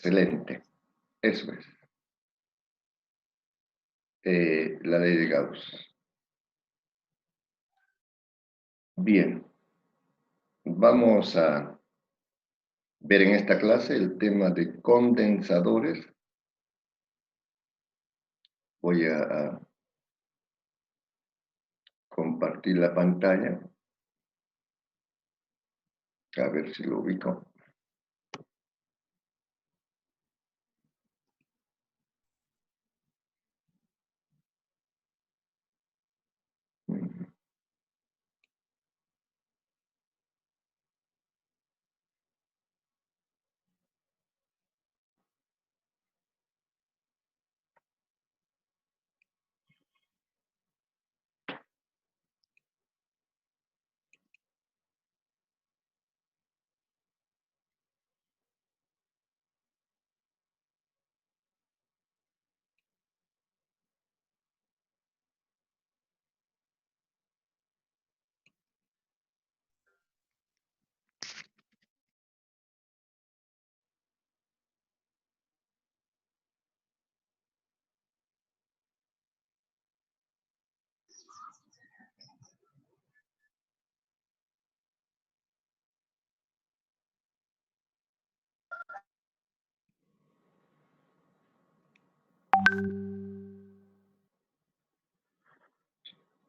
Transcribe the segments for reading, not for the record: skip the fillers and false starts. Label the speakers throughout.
Speaker 1: Excelente. Eso es. La ley de Gauss. Bien. Vamos a ver en esta clase el tema de condensadores. Voy a compartir la pantalla. A ver si lo ubico.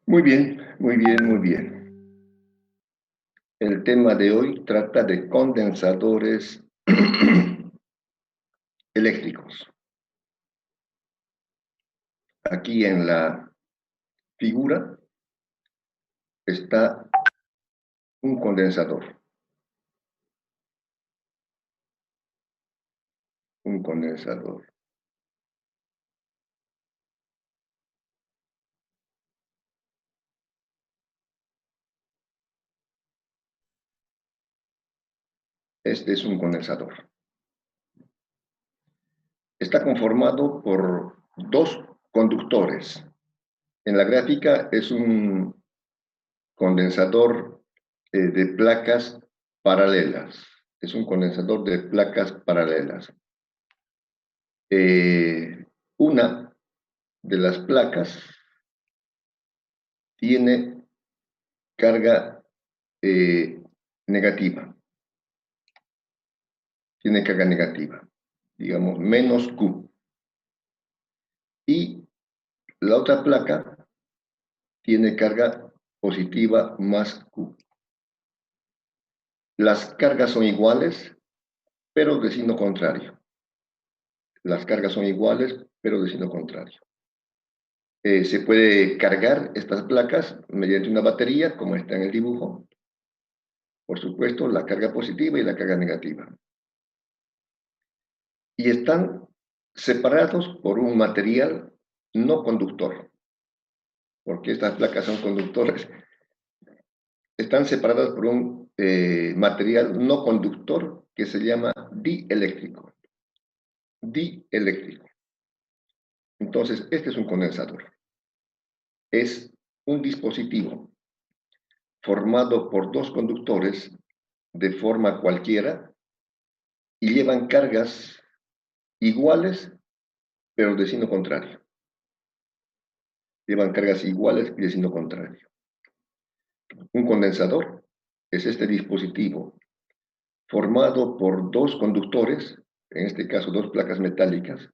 Speaker 1: Muy bien, muy bien, muy bien. El tema de hoy trata de condensadores eléctricos. Aquí en la figura está un condensador. Un condensador. Este es un condensador. Está conformado por dos conductores. En la gráfica es un condensador de placas paralelas. Es un condensador de placas paralelas. Una de las placas tiene carga negativa. Tiene carga negativa, digamos, menos Q. Y la otra placa tiene carga positiva más Q. Las cargas son iguales, pero de signo contrario. Las cargas son iguales, pero de signo contrario. Se puede cargar estas placas mediante una batería, como está en el dibujo. Por supuesto, la carga positiva y la carga negativa. Y están separados por un material no conductor, porque estas placas son conductores. Están separadas por un material no conductor que se llama dieléctrico. Dieléctrico. Entonces, este es un condensador. Es un dispositivo formado por dos conductores de forma cualquiera y llevan cargas iguales, pero de signo contrario. Llevan cargas iguales y de signo contrario. Un condensador es este dispositivo formado por dos conductores, en este caso dos placas metálicas,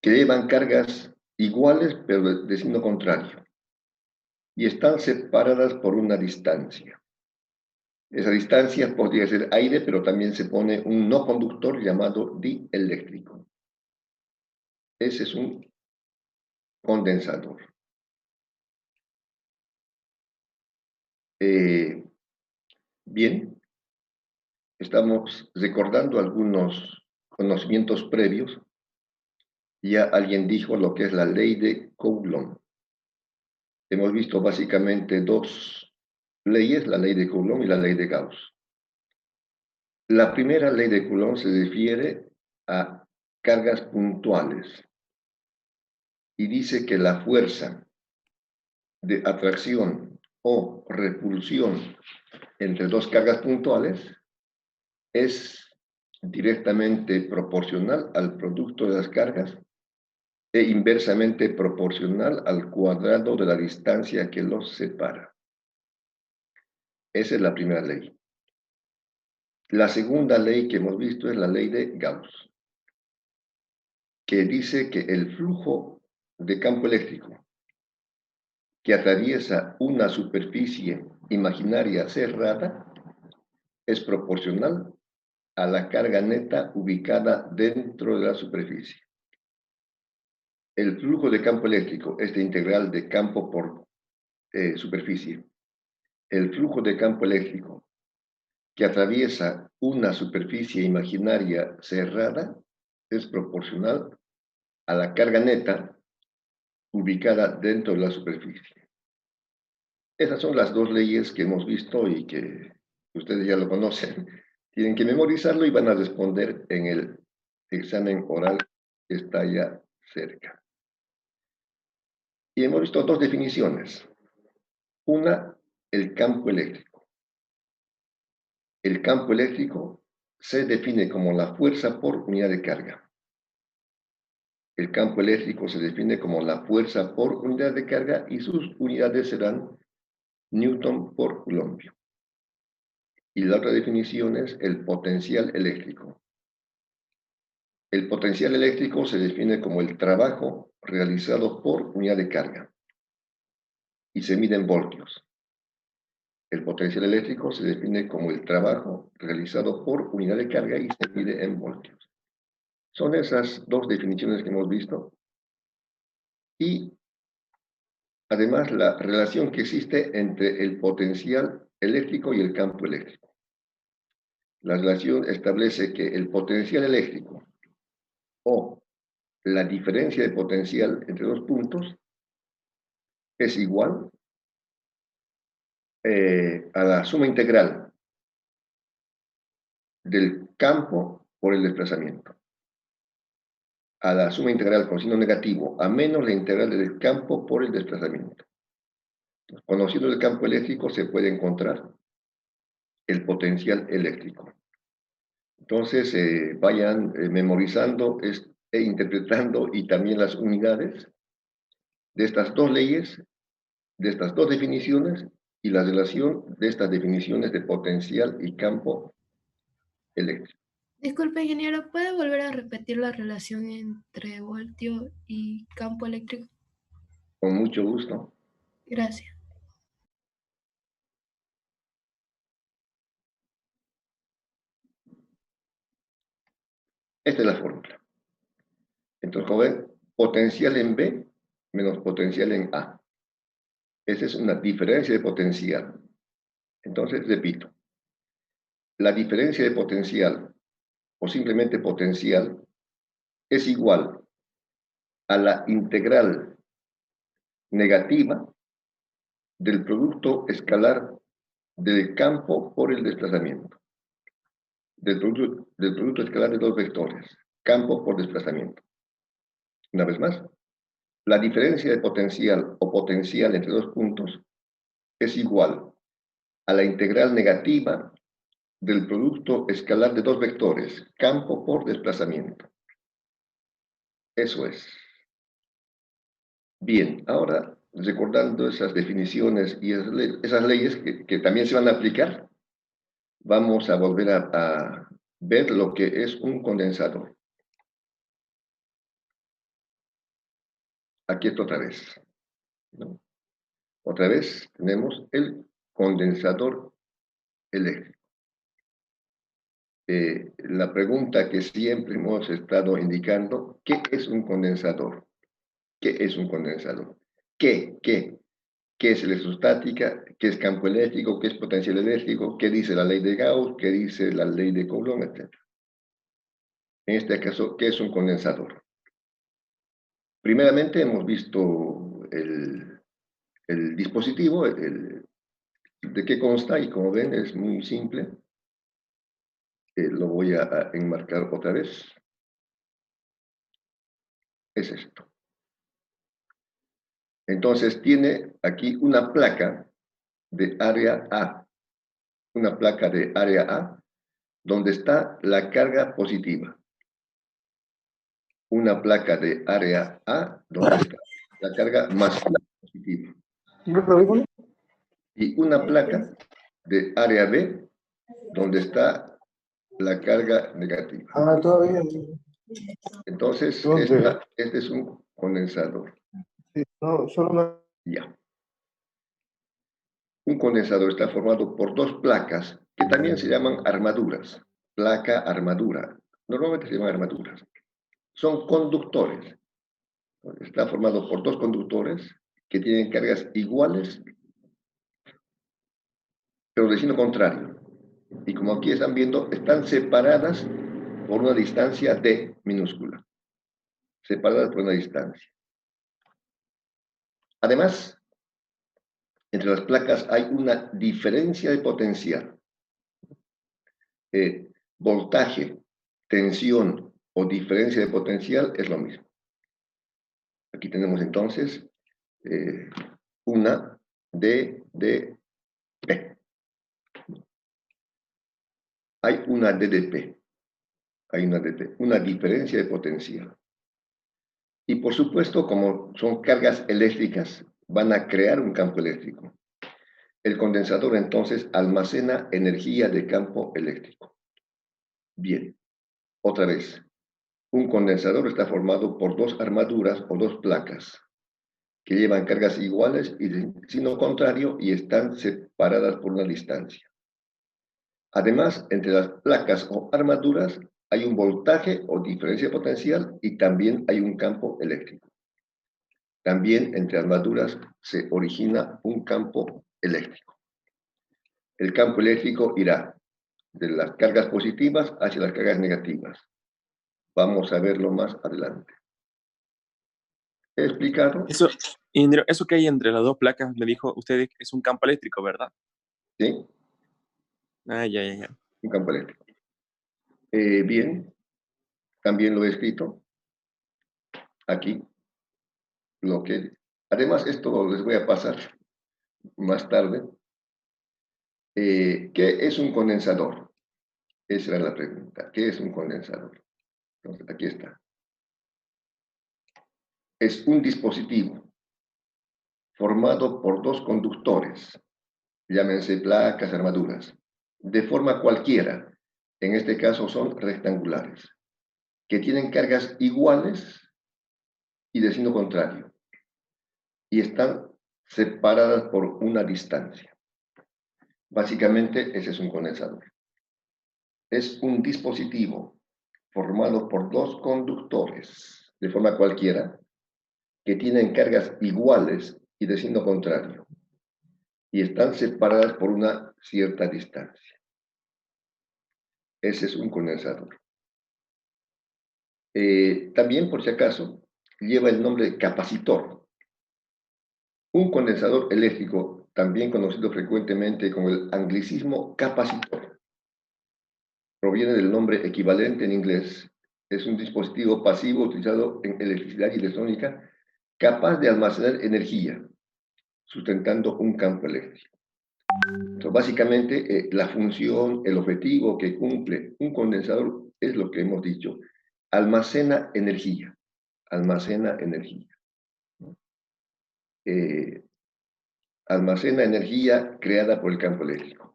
Speaker 1: que llevan cargas iguales pero de signo contrario y están separadas por una distancia. Esa distancia podría ser aire, pero también se pone un no conductor llamado dieléctrico. Ese es un condensador. Bien, estamos recordando algunos conocimientos previos. Ya alguien dijo lo que es la ley de Coulomb. Hemos visto básicamente dos leyes, la ley de Coulomb y la ley de Gauss. La primera ley de Coulomb se refiere a cargas puntuales y dice que la fuerza de atracción o repulsión entre dos cargas puntuales es directamente proporcional al producto de las cargas e inversamente proporcional al cuadrado de la distancia que los separa. Esa es la primera ley. La segunda ley que hemos visto es la ley de Gauss, que dice que el flujo de campo eléctrico que atraviesa una superficie imaginaria cerrada es proporcional a la carga neta ubicada dentro de la superficie. El flujo de campo eléctrico, este integral de campo por superficie, el flujo de campo eléctrico que atraviesa una superficie imaginaria cerrada es proporcional a la carga neta ubicada dentro de la superficie. Esas son las dos leyes que hemos visto y que ustedes ya lo conocen. Tienen que memorizarlo y van a responder en el examen oral que está ya cerca. Y hemos visto dos definiciones. Una, el campo eléctrico. El campo eléctrico se define como la fuerza por unidad de carga. El campo eléctrico se define como la fuerza por unidad de carga y sus unidades serán Newton por Coulomb. Y la otra definición es el potencial eléctrico. El potencial eléctrico se define como el trabajo realizado por unidad de carga y se mide en voltios. El potencial eléctrico se define como el trabajo realizado por unidad de carga y se mide en voltios. Son esas dos definiciones que hemos visto. Y además la relación que existe entre el potencial eléctrico y el campo eléctrico. La relación establece que el potencial eléctrico o la diferencia de potencial entre dos puntos es igual a la suma integral del campo por el desplazamiento. A la suma integral con signo negativo, a menos la integral del campo por el desplazamiento. Conociendo el campo eléctrico se puede encontrar el potencial eléctrico. Entonces, vayan memorizando e interpretando y también las unidades de estas dos leyes, de estas dos definiciones y la relación de estas definiciones de potencial y campo eléctrico.
Speaker 2: Disculpe, ingeniero, ¿puede volver a repetir la relación entre voltio y campo eléctrico?
Speaker 1: Con mucho gusto.
Speaker 2: Gracias.
Speaker 1: Esta es la fórmula. Entonces, como ven, potencial en B menos potencial en A. Esa es una diferencia de potencial. Entonces, repito, la diferencia de potencial o simplemente potencial es igual a la integral negativa del producto escalar del campo por el desplazamiento. Del producto escalar de dos vectores, campo por desplazamiento. Una vez más, la diferencia de potencial o potencial entre dos puntos es igual a la integral negativa del producto escalar de dos vectores, campo por desplazamiento. Eso es. Bien, ahora recordando esas definiciones y esas leyes que también se van a aplicar, vamos a volver a ver lo que es un condensador. Aquí está otra vez, ¿no? Otra vez tenemos el condensador eléctrico. La pregunta que siempre hemos estado indicando, ¿qué es un condensador? ¿Qué es un condensador? ¿Qué es electrostática? ¿Qué es campo eléctrico? ¿Qué es potencial eléctrico? ¿Qué dice la ley de Gauss? ¿Qué dice la ley de Coulomb? Etc. En este caso, ¿qué es un condensador? Primeramente hemos visto el dispositivo, de qué consta, y como ven es muy simple. Lo voy a enmarcar otra vez. Es esto. Entonces tiene aquí una placa de área A. Una placa de área A donde está la carga positiva. Una placa de área A, donde está la carga más positiva. Y una placa de área B, donde está la carga negativa.
Speaker 3: Todavía.
Speaker 1: Entonces, este es un condensador.
Speaker 3: Sí, no, solo
Speaker 1: Ya. Un condensador está formado por dos placas que también se llaman armaduras. Placa, armadura. Normalmente se llaman armaduras. Son conductores. Está formado por dos conductores que tienen cargas iguales, pero de signo contrario. Y como aquí están viendo, están separadas por una distancia d minúscula. Separadas por una distancia. Además, entre las placas hay una diferencia de potencial. Voltaje, tensión o diferencia de potencial es lo mismo. Aquí tenemos entonces una DDP. Hay una DDP. Hay una diferencia de potencial. Y por supuesto, como son cargas eléctricas, van a crear un campo eléctrico. El condensador entonces almacena energía de campo eléctrico. Bien, otra vez. Un condensador está formado por dos armaduras o dos placas que llevan cargas iguales y de signo contrario y están separadas por una distancia. Además, entre las placas o armaduras hay un voltaje o diferencia de potencial y también hay un campo eléctrico. También entre armaduras se origina un campo eléctrico. El campo eléctrico irá de las cargas positivas hacia las cargas negativas. Vamos a verlo más adelante. ¿He explicado?
Speaker 4: Ingeniero, eso que hay entre las dos placas, me dijo usted, es un campo eléctrico, ¿verdad?
Speaker 1: Sí.
Speaker 4: Ya.
Speaker 1: Un campo eléctrico. Bien, también lo he escrito aquí. Además, esto les voy a pasar más tarde. ¿Qué es un condensador? Esa era la pregunta. ¿Qué es un condensador? Entonces, aquí está. Es un dispositivo formado por dos conductores, llámense placas, armaduras, de forma cualquiera, en este caso son rectangulares, que tienen cargas iguales y de signo contrario, y están separadas por una distancia. Básicamente, ese es un condensador. Es un dispositivo formado por dos conductores, de forma cualquiera, que tienen cargas iguales y de signo contrario, y están separadas por una cierta distancia. Ese es un condensador. También, por si acaso, lleva el nombre de capacitor. Un condensador eléctrico, también conocido frecuentemente con el anglicismo capacitor, proviene del nombre equivalente en inglés. Es un dispositivo pasivo utilizado en electricidad y electrónica capaz de almacenar energía, sustentando un campo eléctrico. Entonces, básicamente, la función, el objetivo que cumple un condensador es lo que hemos dicho. Almacena energía. Almacena energía. Almacena energía creada por el campo eléctrico.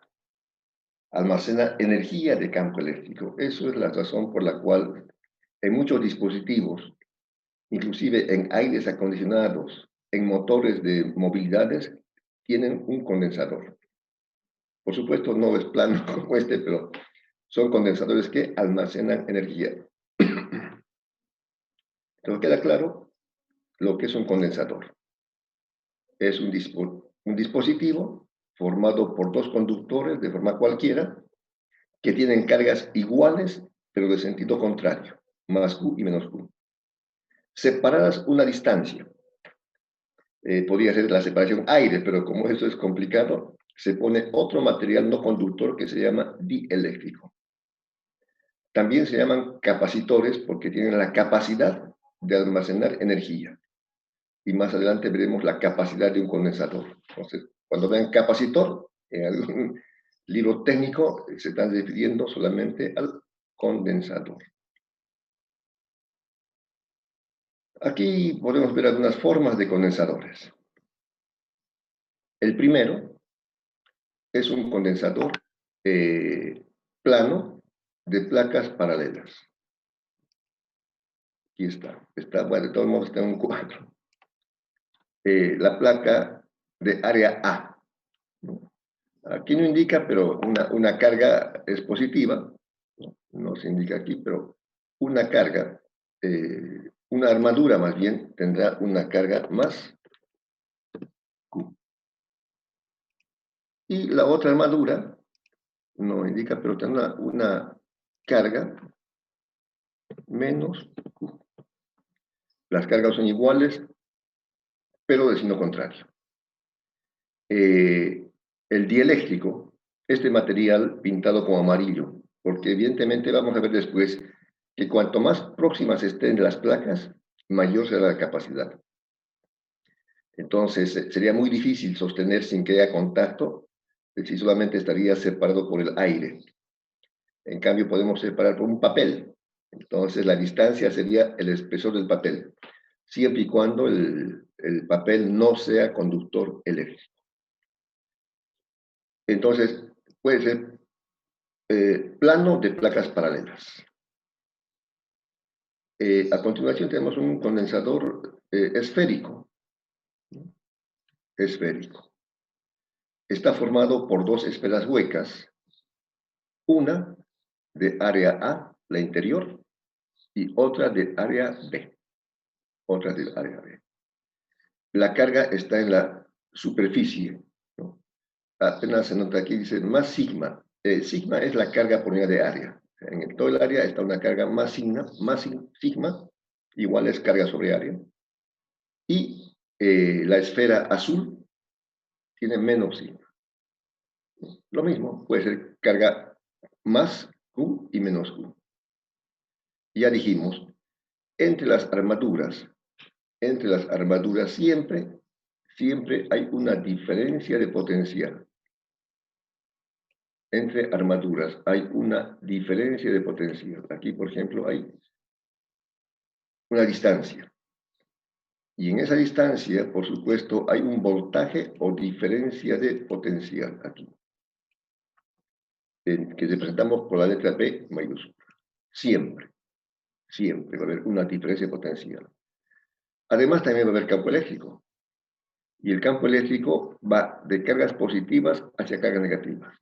Speaker 1: Almacena energía de campo eléctrico. Eso es la razón por la cual en muchos dispositivos, inclusive en aires acondicionados, en motores de movilidades, tienen un condensador. Por supuesto, no es plano como este, pero son condensadores que almacenan energía. Entonces, queda claro lo que es un condensador. Es un dispositivo formado por dos conductores de forma cualquiera que tienen cargas iguales, pero de sentido contrario, más Q y menos Q. Separadas una distancia. Podría ser la separación aire, pero como eso es complicado, se pone otro material no conductor que se llama dieléctrico. También se llaman capacitores porque tienen la capacidad de almacenar energía. Y más adelante veremos la capacidad de un condensador. Entonces, cuando vean capacitor en algún libro técnico se está refiriendo solamente al condensador. Aquí podemos ver algunas formas de condensadores. El primero es un condensador plano de placas paralelas. Aquí está, bueno, de todos modos está en un cuadro. La placa de área A, ¿no? Aquí no indica, pero una carga es positiva, no se indica aquí, pero una carga, una armadura más bien, tendrá una carga más Q. Y la otra armadura, no indica, pero tendrá una carga menos Q. Las cargas son iguales, pero de signo contrario. El dieléctrico, este material pintado con amarillo, porque evidentemente vamos a ver después que cuanto más próximas estén las placas, mayor será la capacidad. Entonces, sería muy difícil sostener sin que haya contacto, si solamente estaría separado por el aire. En cambio, podemos separar por un papel. Entonces, la distancia sería el espesor del papel, siempre y cuando el papel no sea conductor eléctrico. Entonces, puede ser plano de placas paralelas. A continuación tenemos un condensador esférico. Esférico. Está formado por dos esferas huecas, una de área A, la interior, y otra de área B. Otra de área B. La carga está en la superficie, ¿no? Apenas se nota aquí, dice más sigma. Sigma es la carga por unidad de área. En todo el área está una carga más sigma, igual es carga sobre área. Y la esfera azul tiene menos sigma. Lo mismo, puede ser carga más Q y menos Q. Ya dijimos, entre las armaduras siempre hay una diferencia de potencial. Entre armaduras hay una diferencia de potencial. Aquí, por ejemplo, hay una distancia. Y en esa distancia, por supuesto, hay un voltaje o diferencia de potencial aquí, que representamos por la letra B mayúscula. Siempre va a haber una diferencia de potencial. Además, también va a haber campo eléctrico. Y el campo eléctrico va de cargas positivas hacia cargas negativas.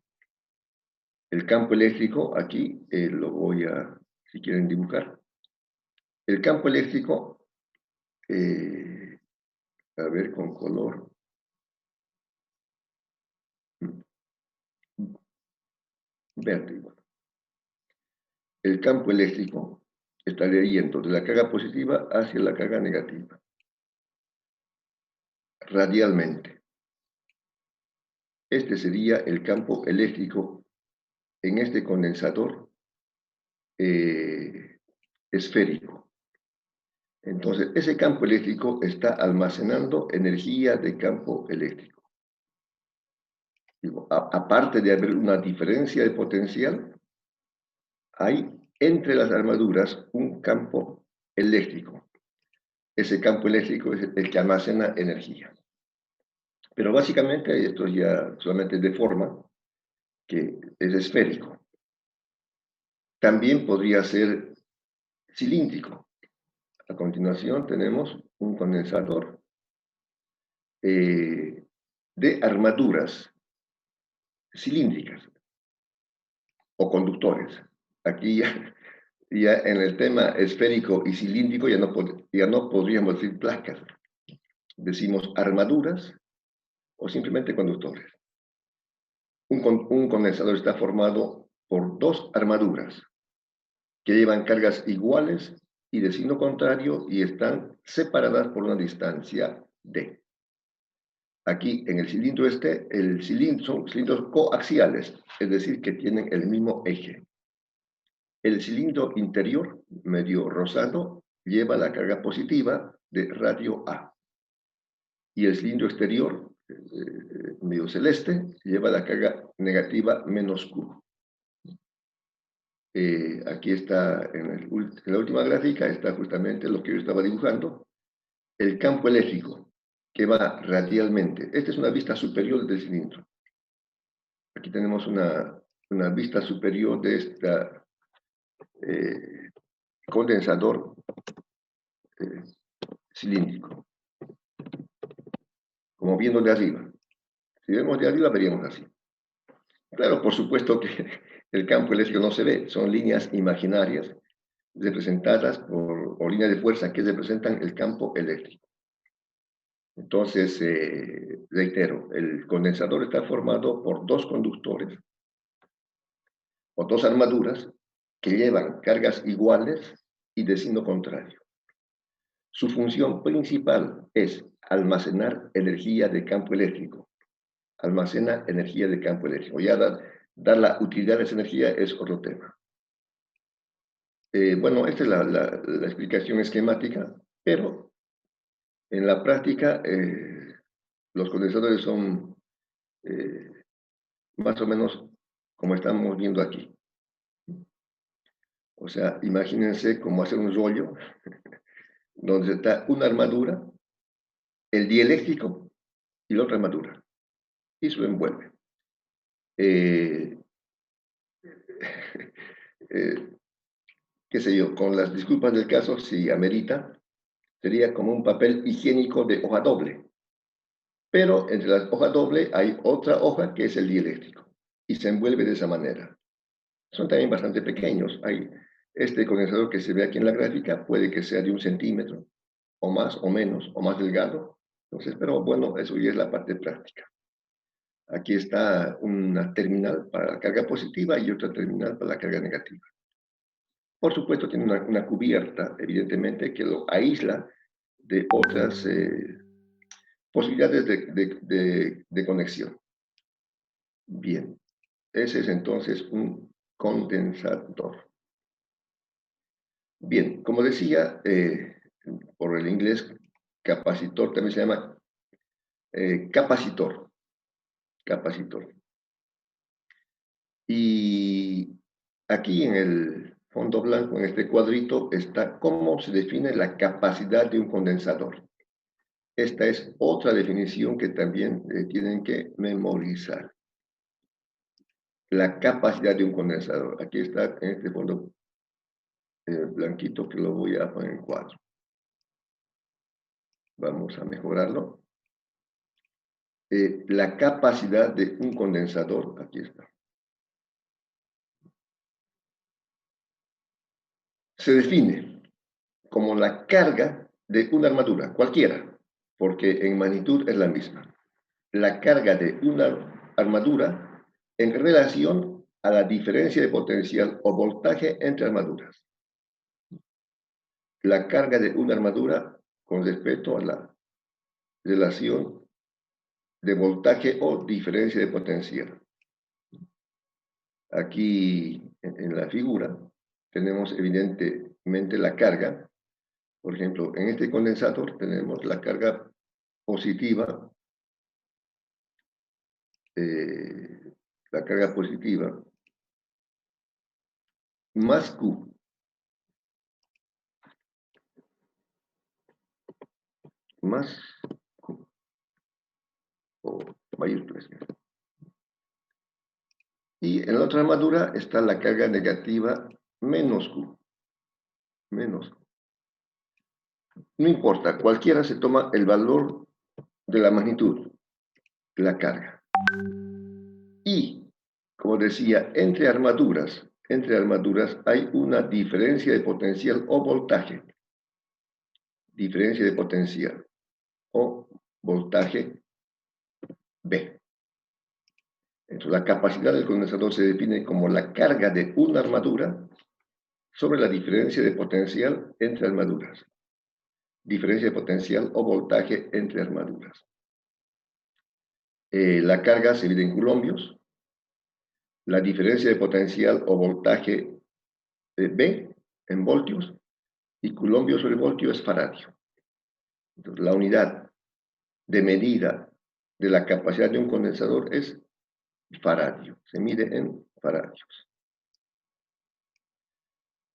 Speaker 1: El campo eléctrico, aquí lo voy a, si quieren dibujar. El campo eléctrico, a ver con color. Verde igual. El campo eléctrico estaría yendo de la carga positiva hacia la carga negativa. Radialmente. Este sería el campo eléctrico en este condensador esférico. Entonces, ese campo eléctrico está almacenando energía de campo eléctrico. Digo, aparte de haber una diferencia de potencial, hay entre las armaduras un campo eléctrico. Ese campo eléctrico es el que almacena energía. Pero básicamente esto ya solamente de forma, que es esférico. También podría ser cilíndrico. A continuación tenemos un condensador de armaduras cilíndricas o conductores. Aquí ya en el tema esférico y cilíndrico ya no podríamos decir placas. Decimos armaduras o simplemente conductores. Un condensador está formado por dos armaduras que llevan cargas iguales y de signo contrario y están separadas por una distancia d. Aquí en el cilindro son cilindros coaxiales, es decir, que tienen el mismo eje. El cilindro interior, medio rosado, lleva la carga positiva de radio A. Y el cilindro exterior, medio celeste, lleva la carga negativa menos Q. Aquí está, en la última gráfica, está justamente lo que yo estaba dibujando, el campo eléctrico que va radialmente. Esta es una vista superior del cilindro. Aquí tenemos una vista superior de este condensador cilíndrico, como viendo de arriba. Si vemos de arriba, veríamos así. Claro, por supuesto que el campo eléctrico no se ve, son líneas imaginarias representadas o líneas de fuerza que representan el campo eléctrico. Entonces, reitero, el condensador está formado por dos conductores o dos armaduras que llevan cargas iguales y de signo contrario. Su función principal es almacenar energía de campo eléctrico. Almacena energía de campo eléctrico. Ya dar la utilidad de esa energía es otro tema. Bueno, esta es la explicación esquemática, pero en la práctica los condensadores son más o menos como estamos viendo aquí. O sea, imagínense cómo hacer un rollo donde está una armadura, el dieléctrico y la otra armadura, y se lo envuelve. Qué sé yo, con las disculpas del caso, si amerita, sería como un papel higiénico de hoja doble. Pero entre las hojas doble hay otra hoja que es el dieléctrico y se envuelve de esa manera. Son también bastante pequeños. Este condensador que se ve aquí en la gráfica puede que sea de 1 centímetro o más o menos o más delgado. Entonces, pero bueno, eso ya es la parte práctica. Aquí está una terminal para la carga positiva y otra terminal para la carga negativa. Por supuesto, tiene una cubierta, evidentemente, que lo aísla de otras posibilidades de conexión. Bien, ese es entonces un condensador. Bien, como decía, por el inglés, capacitor también se llama capacitor. Y aquí en el fondo blanco, en este cuadrito, está cómo se define la capacidad de un condensador. Esta es otra definición que también tienen que memorizar. La capacidad de un condensador. Aquí está en este fondo blanquito que lo voy a poner en cuadro. Vamos a mejorarlo. La capacidad de un condensador, aquí está. Se define como la carga de una armadura, cualquiera, porque en magnitud es la misma. La carga de una armadura en relación a la diferencia de potencial o voltaje entre armaduras. La carga de una armadura con respecto a la relación de voltaje o diferencia de potencial. Aquí en la figura tenemos evidentemente la carga. Por ejemplo, en este condensador tenemos la carga positiva, más Q. Más Q. O mayúsculas. Y en la otra armadura está la carga negativa menos Q. Menos Q. No importa, cualquiera se toma el valor de la magnitud, la carga. Y, como decía, entre armaduras hay una diferencia de potencial o voltaje. Diferencia de potencial o voltaje B. Entonces, la capacidad del condensador se define como la carga de una armadura sobre la diferencia de potencial entre armaduras. Diferencia de potencial o voltaje entre armaduras. La carga se mide en coulombios. La diferencia de potencial o voltaje B en voltios. Y coulombio sobre voltio es faradio. Entonces, la unidad de medida de la capacidad de un condensador es faradio. Se mide en faradios.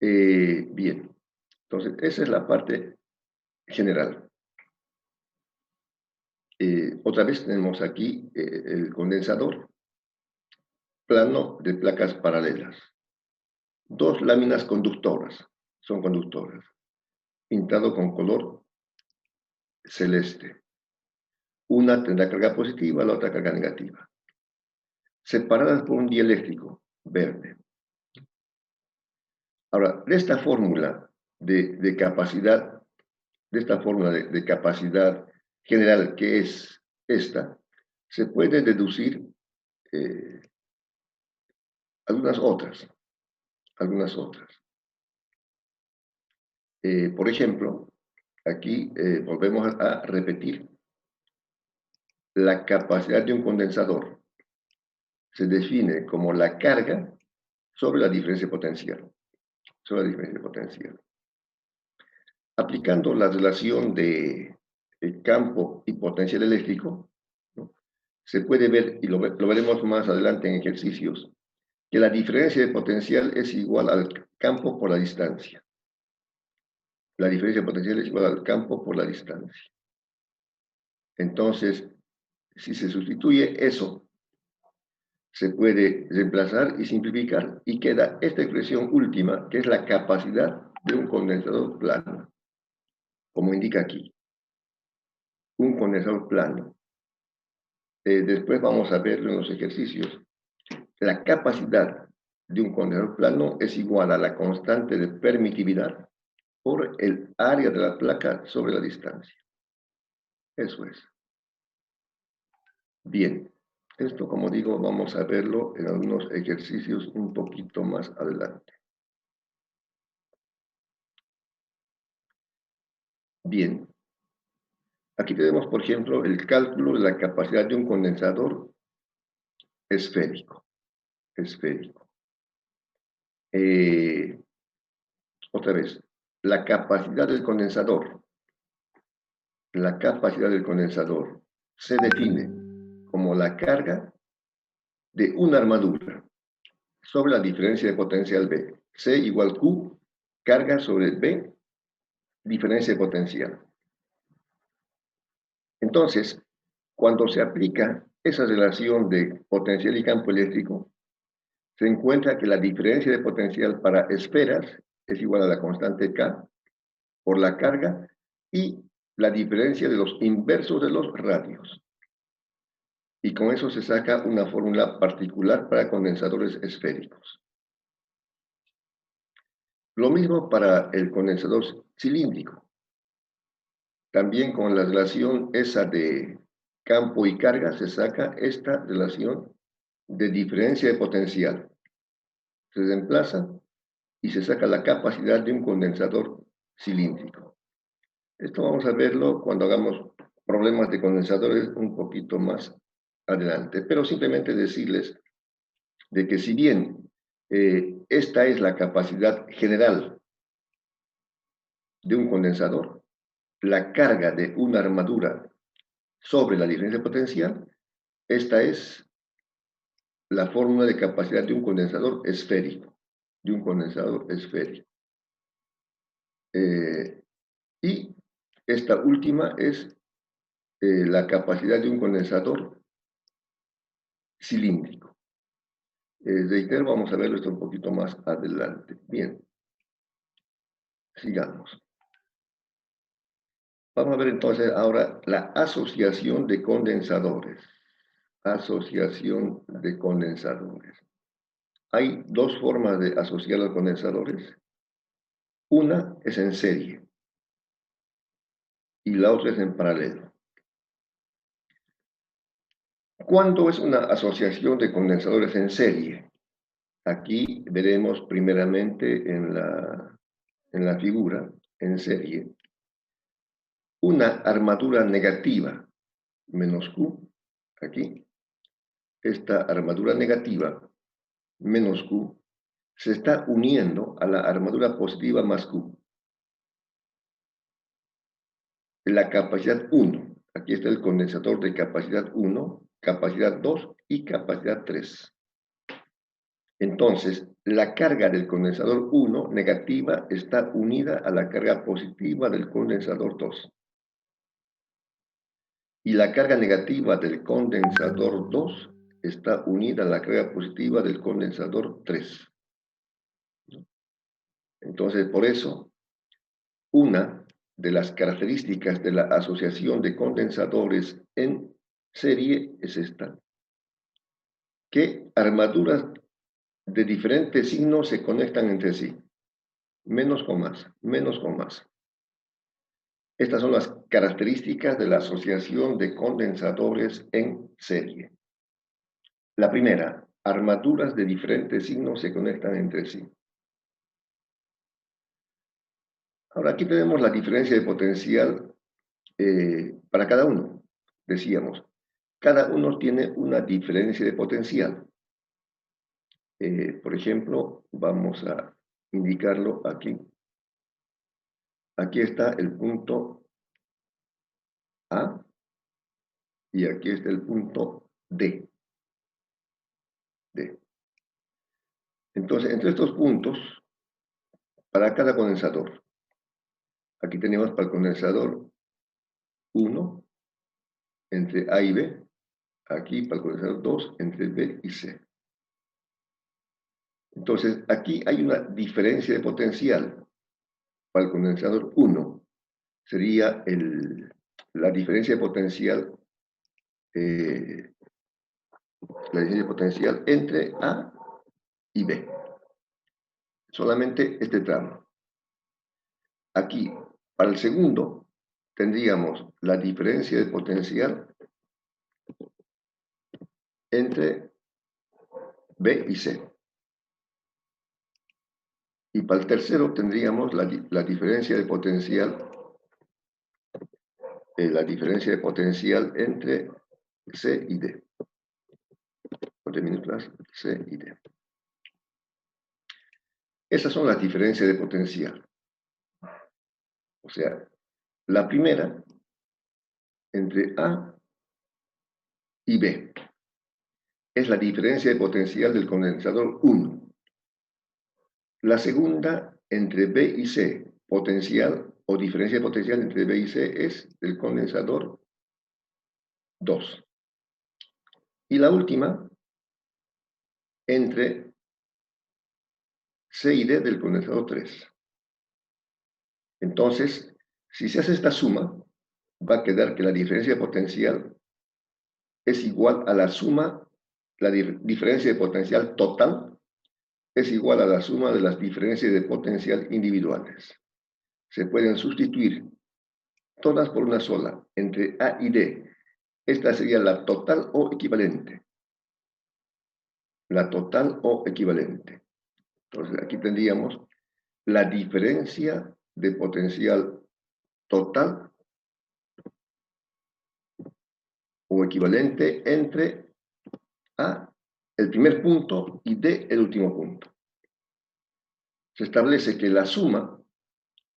Speaker 1: Bien. Entonces, esa es la parte general. Otra vez tenemos aquí el condensador plano de placas paralelas. Dos láminas conductoras, son conductoras, pintado con color celeste. Una tendrá carga positiva, la otra carga negativa. Separadas por un dieléctrico verde. Ahora, de esta fórmula de capacidad, de capacidad general que es esta, se puede deducir algunas otras. Por ejemplo, aquí volvemos a repetir. La capacidad de un condensador se define como la carga sobre la diferencia potencial. Aplicando la relación de campo y potencial eléctrico, ¿no? Se puede ver, y lo veremos más adelante en ejercicios, que la diferencia de potencial es igual al campo por la distancia. La diferencia de potencial es igual al campo por la distancia. Entonces, si se sustituye eso, se puede reemplazar y simplificar y queda esta expresión última, que es la capacidad de un condensador plano, como indica aquí. Un condensador plano. Después vamos a verlo en los ejercicios. La capacidad de un condensador plano es igual a la constante de permitividad por el área de la placa sobre la distancia. Eso es. Bien. Esto, como digo, vamos a verlo en algunos ejercicios un poquito más adelante. Bien. Aquí tenemos, por ejemplo, el cálculo de la capacidad de un condensador esférico. Otra vez, la capacidad del condensador. La capacidad del condensador se define como la carga de una armadura sobre la diferencia de potencial B. C igual Q, carga sobre B, diferencia de potencial. Entonces, cuando se aplica esa relación de potencial y campo eléctrico, se encuentra que la diferencia de potencial para esferas es igual a la constante K por la carga y la diferencia de los inversos de los radios. Y con eso se saca una fórmula particular para condensadores esféricos. Lo mismo para el condensador cilíndrico. También con la relación esa de campo y carga se saca esta relación de diferencia de potencial. Se reemplaza y se saca la capacidad de un condensador cilíndrico. Esto vamos a verlo cuando hagamos problemas de condensadores un poquito más adelante, pero simplemente decirles de que si bien esta es la capacidad general de un condensador, la carga de una armadura sobre la diferencia potencial, esta es la fórmula de capacidad de un condensador esférico. Y esta última es la capacidad de un condensador cilíndrico. Reitero, vamos a verlo esto un poquito más adelante. Bien, sigamos. Vamos a ver entonces ahora la asociación de condensadores. Asociación de condensadores. Hay dos formas de asociar los condensadores. Una es en serie y la otra es en paralelo. ¿Cuándo es una asociación de condensadores en serie? Aquí veremos primeramente en la figura, en serie, una armadura negativa, menos Q, aquí. Esta armadura negativa, menos Q, se está uniendo a la armadura positiva más Q. La capacidad 1, aquí está el condensador de capacidad 1, capacidad 2 y capacidad 3. Entonces, la carga del condensador 1 negativa está unida a la carga positiva del condensador 2. Y la carga negativa del condensador 2 está unida a la carga positiva del condensador 3. Entonces, por eso, una de las características de la asociación de condensadores en serie es esta, que armaduras de diferentes signos se conectan entre sí, menos con más, menos con más. Estas son las características de la asociación de condensadores en serie. La primera, armaduras de diferentes signos se conectan entre sí. Ahora aquí tenemos la diferencia de potencial para cada uno. Decíamos, cada uno tiene una diferencia de potencial. Por ejemplo, vamos a indicarlo aquí. Aquí está el punto A y aquí está el punto D. Entonces, entre estos puntos, para cada condensador, aquí tenemos para el condensador 1 entre A y B, aquí para el condensador 2 entre B y C. Entonces, aquí hay una diferencia de potencial. Para el condensador 1 sería la diferencia de potencial entre A y B. Solamente este tramo. Aquí, para el segundo, tendríamos la diferencia de potencial entre B y C. Y para el tercero tendríamos la diferencia de potencial entre C y D. Entre minúsculas C y D. Esas son las diferencias de potencial. O sea, la primera entre A y B es la diferencia de potencial del condensador 1. La segunda entre B y C, potencial o diferencia de potencial entre B y C es del condensador 2. Y la última entre C y D del condensador 3. Entonces, si se hace esta suma, va a quedar que la diferencia de potencial es igual a la suma, la diferencia de potencial total es igual a la suma de las diferencias de potencial individuales. Se pueden sustituir todas por una sola, entre A y D. Esta sería la total o equivalente. La total o equivalente. Entonces, aquí tendríamos la diferencia de potencial total o equivalente entre A, el primer punto, y D, el último punto. Se establece que la suma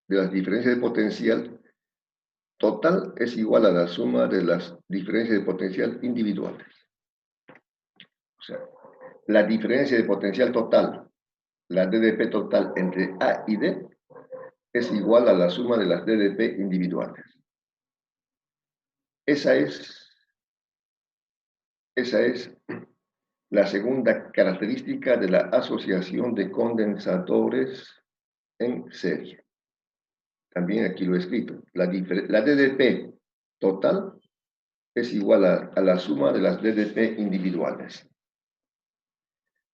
Speaker 1: de las diferencias de potencial total es igual a la suma de las diferencias de potencial individuales. O sea, la diferencia de potencial total, la DDP total entre A y D, es igual a la suma de las DDP individuales. Esa es la segunda característica de la asociación de condensadores en serie. También aquí lo he escrito. La DDP total es igual a la suma de las DDP individuales.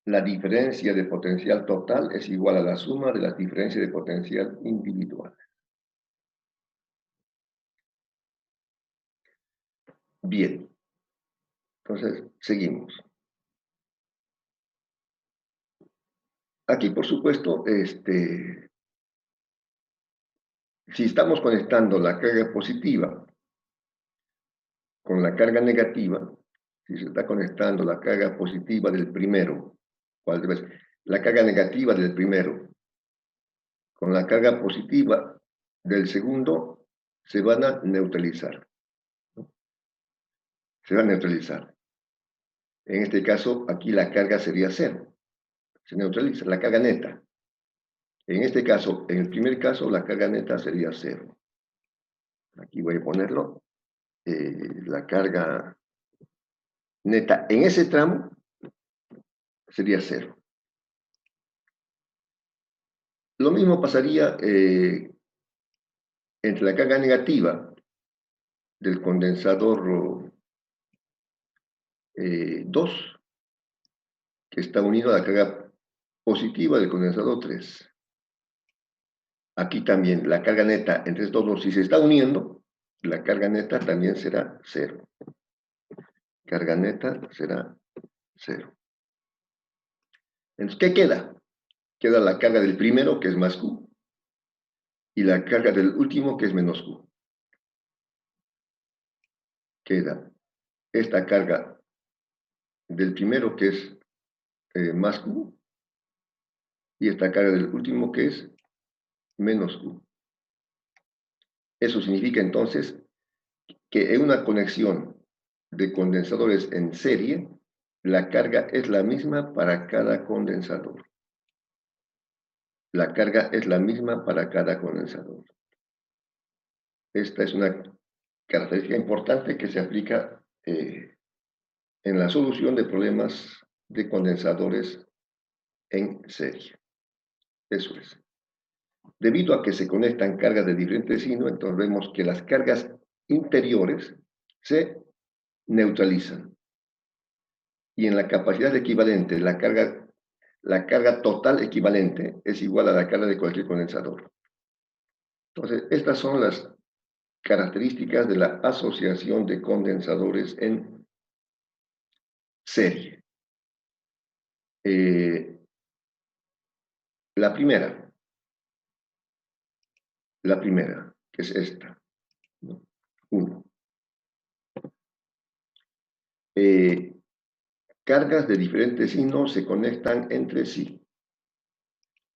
Speaker 1: La diferencia de potencial total es igual a la suma de las diferencias de potencial individuales. Bien. Entonces, seguimos. Aquí, por supuesto, si estamos conectando la carga positiva con la carga negativa, si se está conectando la carga positiva del primero, la carga negativa del primero con la carga positiva del segundo, se van a neutralizar. Se van a neutralizar. En este caso, aquí la carga sería 0. Se neutraliza, la carga neta. En este caso, en el primer caso, la carga neta sería 0. Aquí voy a ponerlo. La carga neta en ese tramo sería 0. Lo mismo pasaría entre la carga negativa del condensador 2, que está unido a la carga positiva del condensador 3. Aquí también la carga neta entre estos dos, si se está uniendo, la carga neta también será 0. Carga neta será 0. Entonces, ¿qué queda? Queda la carga del primero, que es más Q, y la carga del último, que es menos Q. Queda esta carga del primero, que es más Q, y esta carga del último, que es menos Q. Eso significa entonces que en una conexión de condensadores en serie, la carga es la misma para cada condensador. La carga es la misma para cada condensador. Esta es una característica importante que se aplica en la solución de problemas de condensadores en serie. Eso es. Debido a que se conectan cargas de diferente signo, entonces vemos que las cargas interiores se neutralizan. Y en la capacidad equivalente, la carga total equivalente es igual a la carga de cualquier condensador. Entonces, estas son las características de la asociación de condensadores en serie. La primera, que es esta, ¿no? 1. Cargas de diferentes signos se conectan entre sí.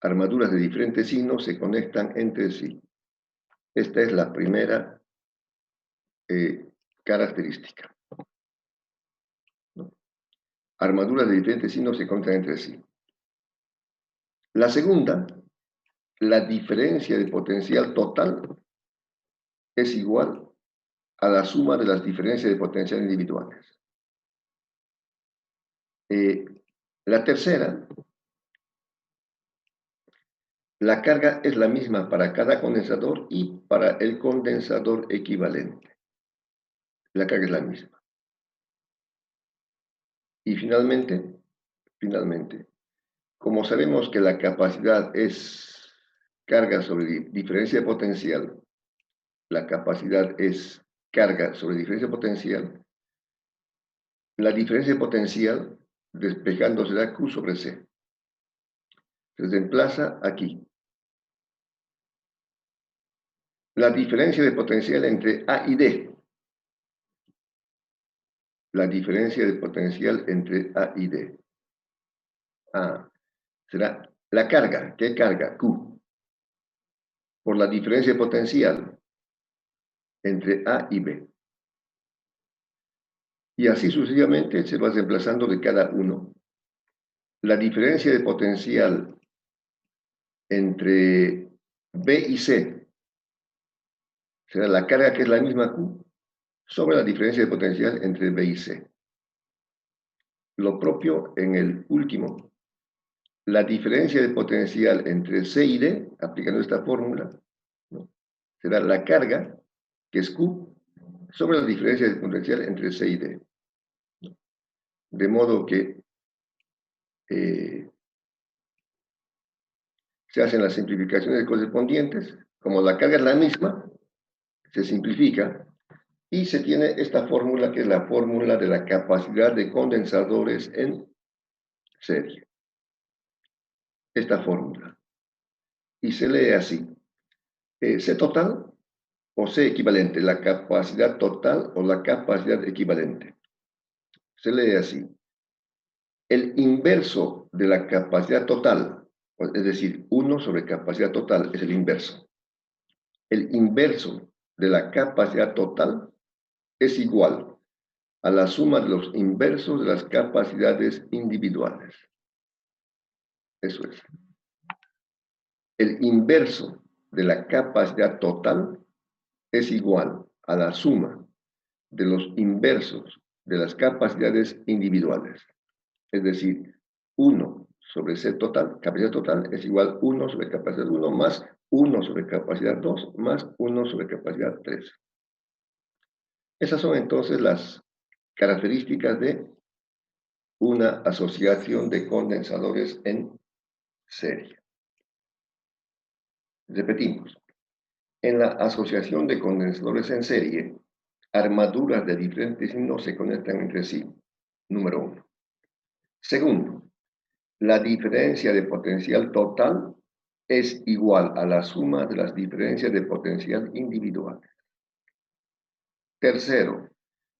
Speaker 1: Armaduras de diferentes signos se conectan entre sí. Esta es la primera característica, ¿no? Armaduras de diferentes signos se conectan entre sí. La segunda, la diferencia de potencial total es igual a la suma de las diferencias de potencial individuales. La tercera, la carga es la misma para cada condensador y para el condensador equivalente. La carga es la misma. Y finalmente, como sabemos que la capacidad es carga sobre diferencia de potencial, la capacidad es carga sobre diferencia de potencial, la diferencia de potencial despejándose da Q sobre C. Se reemplaza aquí. La diferencia de potencial entre A y D. La diferencia de potencial entre A y D. A será la carga. ¿Qué carga? Q. Por la diferencia de potencial entre A y B. Y así sucesivamente se va reemplazando de cada uno. La diferencia de potencial entre B y C será la carga, que es la misma Q, sobre la diferencia de potencial entre B y C. Lo propio en el último. La diferencia de potencial entre C y D, aplicando esta fórmula, ¿no?, será la carga, que es Q, sobre la diferencia de potencial entre C y D. De modo que se hacen las simplificaciones correspondientes. Como la carga es la misma, se simplifica y se tiene esta fórmula, que es la fórmula de la capacidad de condensadores en serie. Esta fórmula. Y se lee así. C total o C equivalente, la capacidad total o la capacidad equivalente. Se lee así. El inverso de la capacidad total, es decir, 1 sobre capacidad total, es el inverso. El inverso de la capacidad total es igual a la suma de los inversos de las capacidades individuales. Eso es. El inverso de la capacidad total es igual a la suma de los inversos de las capacidades individuales. Es decir, 1 sobre C total, capacidad total, es igual a 1 sobre capacidad 1 más 1 sobre capacidad 2 más 1 sobre capacidad 3. Esas son entonces las características de una asociación de condensadores en serie. Repetimos. En la asociación de condensadores en serie, armaduras de diferentes signos se conectan entre sí. Número 1. Segundo, la diferencia de potencial total es igual a la suma de las diferencias de potencial individuales. Tercero,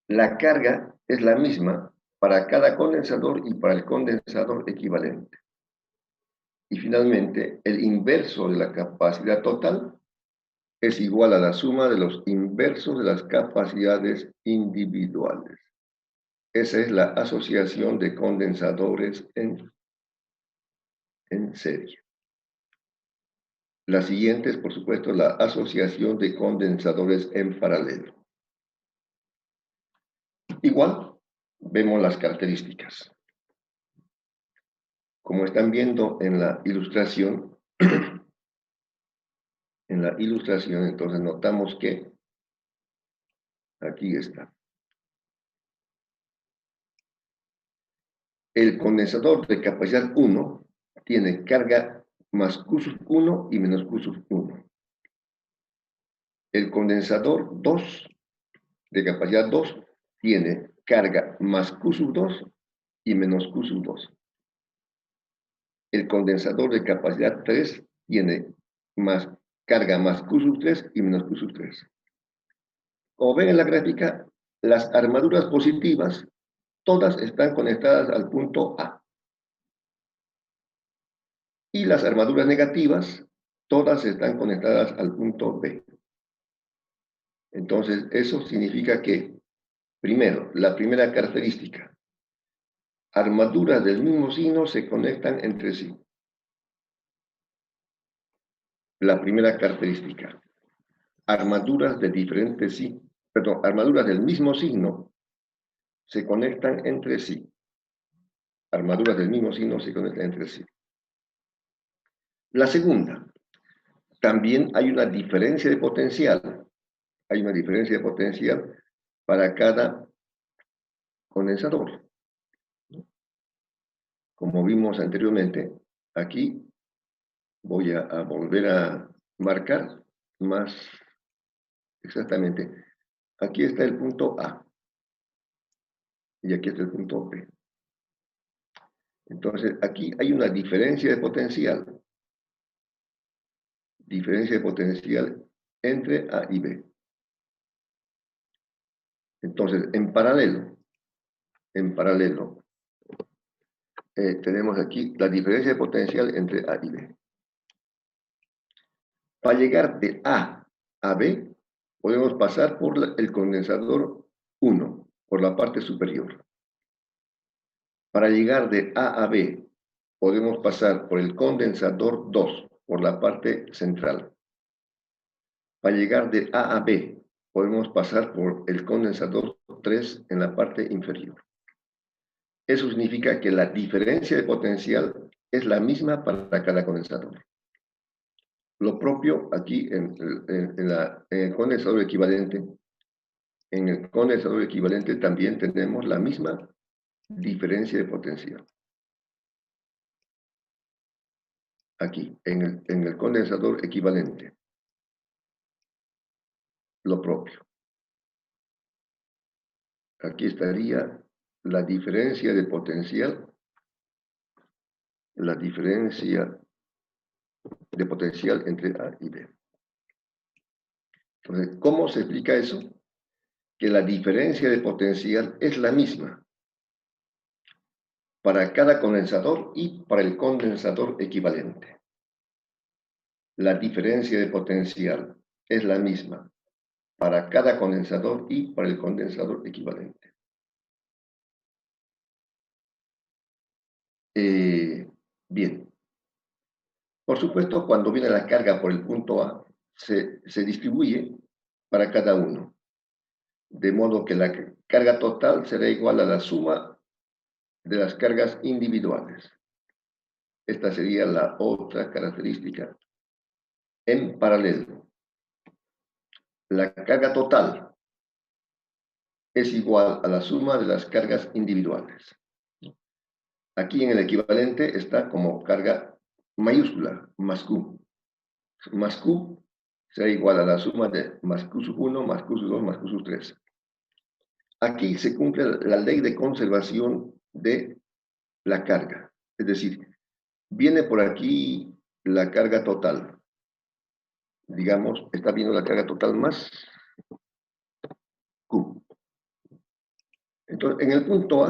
Speaker 1: la carga es la misma para cada condensador y para el condensador equivalente. Y finalmente, el inverso de la capacidad total es igual a la suma de los inversos de las capacidades individuales. Esa es la asociación de condensadores en serie. La siguiente es, por supuesto, la asociación de condensadores en paralelo. Igual, vemos las características. Como están viendo en la ilustración, entonces notamos que aquí está. El condensador de capacidad 1 tiene carga más Q sub 1 y menos Q sub 1. El condensador 2 de capacidad 2 tiene carga más Q sub 2 y menos Q sub 2. El condensador de capacidad 3 tiene carga más Q sub 3 y menos Q sub 3. Como ven en la gráfica, las armaduras positivas todas están conectadas al punto A. Y las armaduras negativas todas están conectadas al punto B. Entonces, eso significa que, primero, la primera característica, armaduras del mismo signo se conectan entre sí. La primera característica, armaduras de diferentes sí, armaduras del mismo signo se conectan entre sí. Armaduras del mismo signo se conectan entre sí. La segunda, también hay una diferencia de potencial. Hay una diferencia de potencial para cada condensador. Como vimos anteriormente, aquí voy a volver a marcar más exactamente. Aquí está el punto A. Y aquí está el punto B. Entonces, aquí hay una diferencia de potencial. Diferencia de potencial entre A y B. Entonces, en paralelo, tenemos aquí la diferencia de potencial entre A y B. Para llegar de A a B, podemos pasar por el condensador 1, por la parte superior. Para llegar de A a B, podemos pasar por el condensador 2, por la parte central. Para llegar de A a B, podemos pasar por el condensador 3 en la parte inferior. Eso significa que la diferencia de potencial es la misma para cada condensador. Lo propio aquí en el condensador equivalente. En el condensador equivalente también tenemos la misma diferencia de potencial. Aquí, en el condensador equivalente. Lo propio. Aquí estaría la diferencia de potencial. La diferencia de potencial entre A y B. Entonces, ¿cómo se explica eso? Que la diferencia de potencial es la misma para cada condensador y para el condensador equivalente. La diferencia de potencial es la misma para cada condensador y para el condensador equivalente. Bien. Por supuesto, cuando viene la carga por el punto A, se distribuye para cada uno. De modo que la carga total será igual a la suma de las cargas individuales. Esta sería la otra característica. En paralelo, la carga total es igual a la suma de las cargas individuales. Aquí en el equivalente está como carga mayúscula, más Q. Más Q será igual a la suma de más Q sub 1, más Q sub 2, más Q sub 3. Aquí se cumple la ley de conservación de la carga. Es decir, viene por aquí la carga total. Digamos, está viendo la carga total más Q. Entonces, en el punto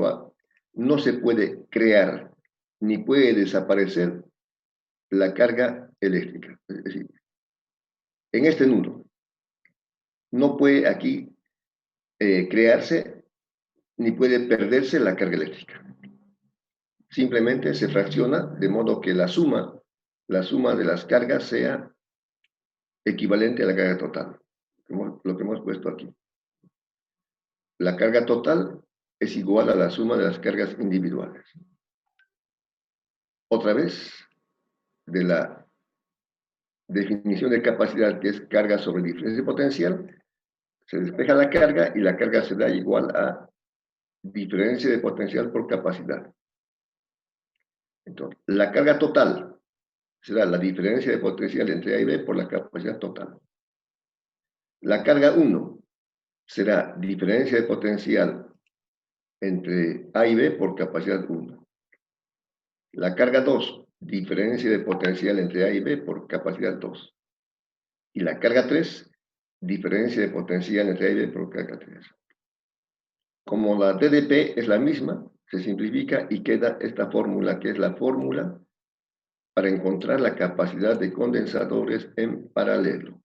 Speaker 1: A, no se puede crear ni puede desaparecer la carga eléctrica. Es decir, en este nudo no puede aquí crearse ni puede perderse la carga eléctrica. Simplemente se fracciona de modo que la suma de las cargas sea equivalente a la carga total, lo que hemos puesto aquí. La carga total es igual a la suma de las cargas individuales. Otra vez, de la definición de capacidad, que es carga sobre diferencia potencial, se despeja la carga y la carga se da igual a diferencia de potencial por capacidad. Entonces, la carga total será la diferencia de potencial entre A y B por la capacidad total. La carga 1 será diferencia de potencial entre A y B por capacidad 1. La carga 2, diferencia de potencial entre A y B por capacidad 2. Y la carga 3, diferencia de potencial entre A y B por carga 3. Como la DDP es la misma, se simplifica y queda esta fórmula, que es la fórmula para encontrar la capacidad de condensadores en paralelo.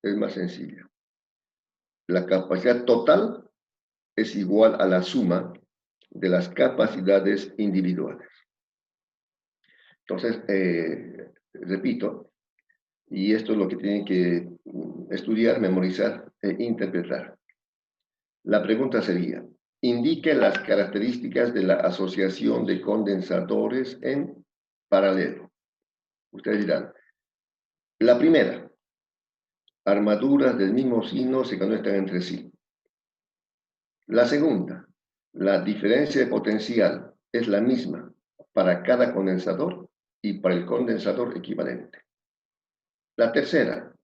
Speaker 1: Es más sencilla. La capacidad total es igual a la suma de las capacidades individuales. Entonces, repito, y esto es lo que tienen que estudiar, memorizar e interpretar. La pregunta sería, indique las características de la asociación de condensadores en paralelo. Ustedes dirán, la primera, armaduras del mismo signo se conectan entre sí. La segunda, la diferencia de potencial es la misma para cada condensador y para el condensador equivalente. La tercera,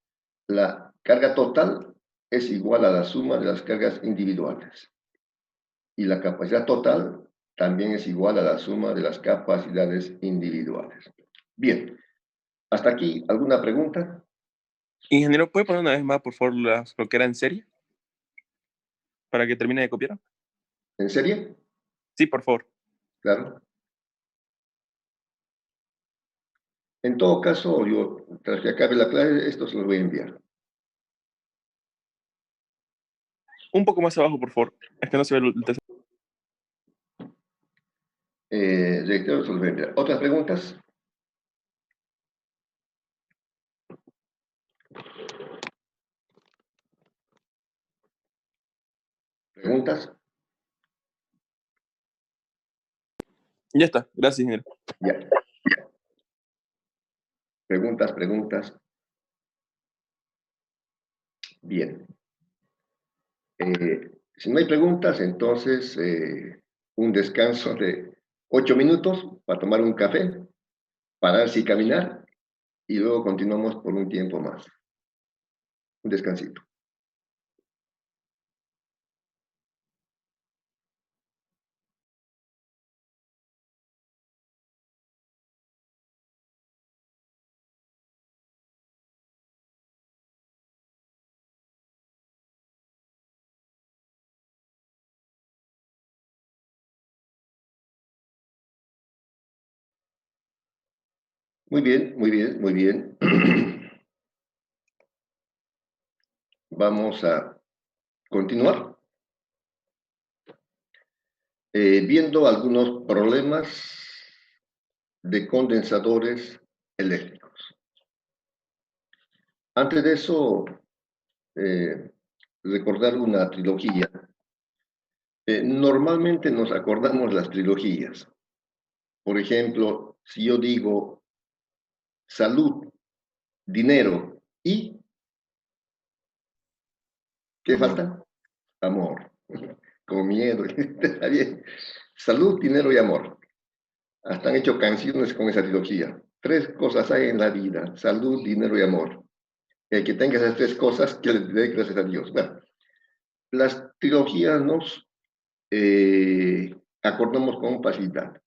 Speaker 1: la carga total es igual a la suma de las cargas individuales. Y la capacidad total también es igual a la suma de las capacidades individuales. Bien, hasta aquí, ¿alguna pregunta?
Speaker 4: Ingeniero, ¿puede poner una vez más, por favor, lo que era en serie? Para que termine de copiar.
Speaker 1: ¿En serie?
Speaker 4: Sí, por favor.
Speaker 1: Claro. En todo caso, yo, tras que acabe la clase, esto se los voy a enviar.
Speaker 4: Un poco más abajo, por favor. Es que no se ve el tercer.
Speaker 1: Reitero, se los voy a enviar. ¿Otras preguntas? ¿Preguntas?
Speaker 4: Ya está. Gracias, ingeniero.
Speaker 1: Ya. Preguntas. Bien. Si no hay preguntas, entonces un descanso de 8 minutos para tomar un café, pararse y caminar, y luego continuamos por un tiempo más. Un descansito. Muy bien. Vamos a continuar. viendo algunos problemas de condensadores eléctricos. Antes de eso, recordar una trilogía. Normalmente nos acordamos las trilogías. Por ejemplo, si yo digo salud, dinero y ¿qué falta? Amor. Con miedo. Está bien. Salud, dinero y amor. Hasta han hecho canciones con esa trilogía. 3 cosas hay en la vida: salud, dinero y amor. El que tenga esas 3 cosas, que le dé gracias a Dios. Bueno, las trilogías nos acordamos con facilidad.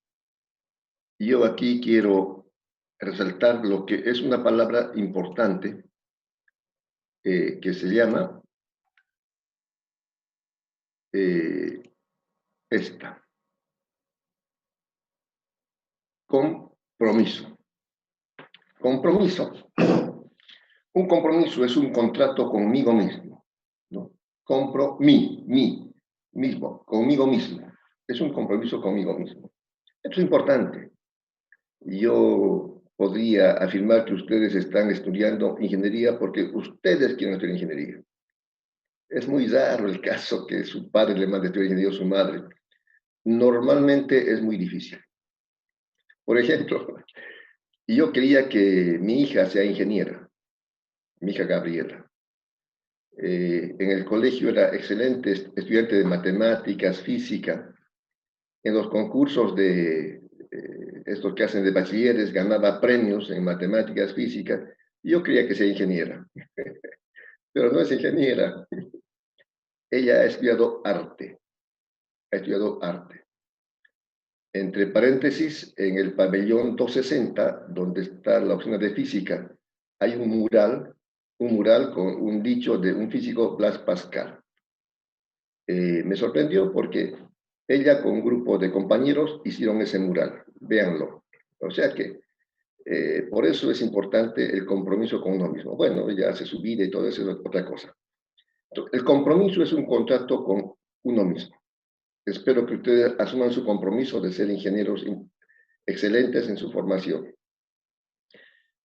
Speaker 1: Yo aquí quiero resaltar lo que es una palabra importante que se llama esta: compromiso. Compromiso. Un compromiso es un contrato conmigo mismo, ¿no? Compro mismo, conmigo mismo. Es un compromiso conmigo mismo. Esto es importante. Yo podría afirmar que ustedes están estudiando ingeniería porque ustedes quieren estudiar ingeniería. Es muy raro el caso que su padre le mande a estudiar ingeniería o su madre. Normalmente es muy difícil. Por ejemplo, yo quería que mi hija sea ingeniera, mi hija Gabriela. En el colegio era excelente estudiante de matemáticas, física. En los concursos de estos que hacen de bachilleres ganaba premios en matemáticas, física. Yo quería que sea ingeniera, pero no es ingeniera. Ella ha estudiado arte. Ha estudiado arte. Entre paréntesis, en el pabellón 260, donde está la oficina de física, hay un mural con un dicho de un físico, Blaise Pascal. Me sorprendió porque ella con un grupo de compañeros hicieron ese mural. Véanlo. O sea que por eso es importante el compromiso con uno mismo. Bueno, ella hace su vida y todo eso es otra cosa. Entonces, el compromiso es un contrato con uno mismo. Espero que ustedes asuman su compromiso de ser ingenieros excelentes en su formación.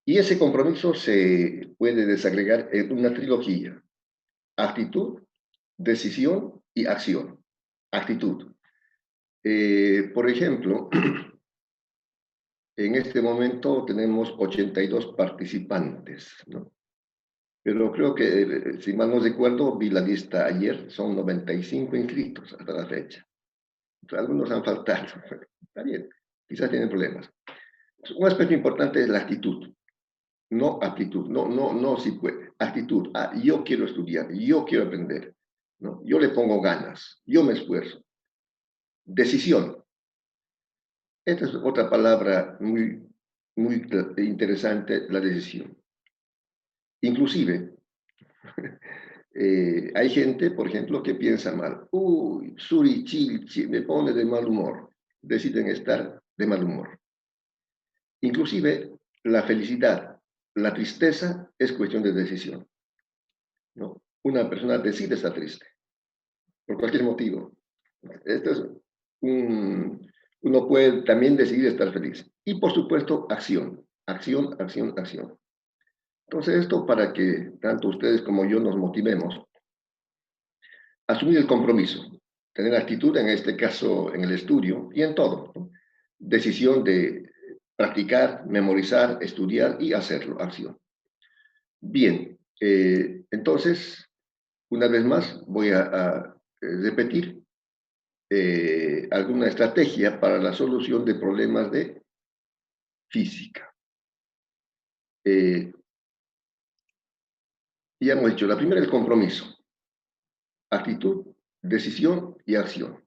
Speaker 1: Y ese compromiso se puede desagregar en una trilogía: actitud, decisión y acción. Actitud. Por ejemplo, en este momento tenemos 82 participantes, ¿no? Pero creo que, si mal no recuerdo, vi la lista ayer, son 95 inscritos hasta la fecha. Algunos han faltado. Está bien, quizás tienen problemas. Un aspecto importante es la actitud, no aptitud, no si puede. Actitud: yo quiero estudiar, yo quiero aprender, ¿no? Yo le pongo ganas, yo me esfuerzo. Decisión. Esta es otra palabra muy interesante, la decisión. Inclusive, hay gente, por ejemplo, que piensa mal. Uy, Suri Chilchi me pone de mal humor. Deciden estar de mal humor. Inclusive, la felicidad, la tristeza es cuestión de decisión, ¿no? Una persona decide estar triste por cualquier motivo. Esto es uno puede también decidir estar feliz. Y por supuesto, acción, acción, acción, acción. Entonces, esto para que tanto ustedes como yo nos motivemos. Asumir el compromiso, tener actitud, en este caso en el estudio y en todo, ¿no? Decisión de practicar, memorizar, estudiar y hacerlo, acción. Bien, entonces, una vez más voy a repetir alguna estrategia para la solución de problemas de física. Ya hemos dicho, la primera es el compromiso. Actitud, decisión y acción.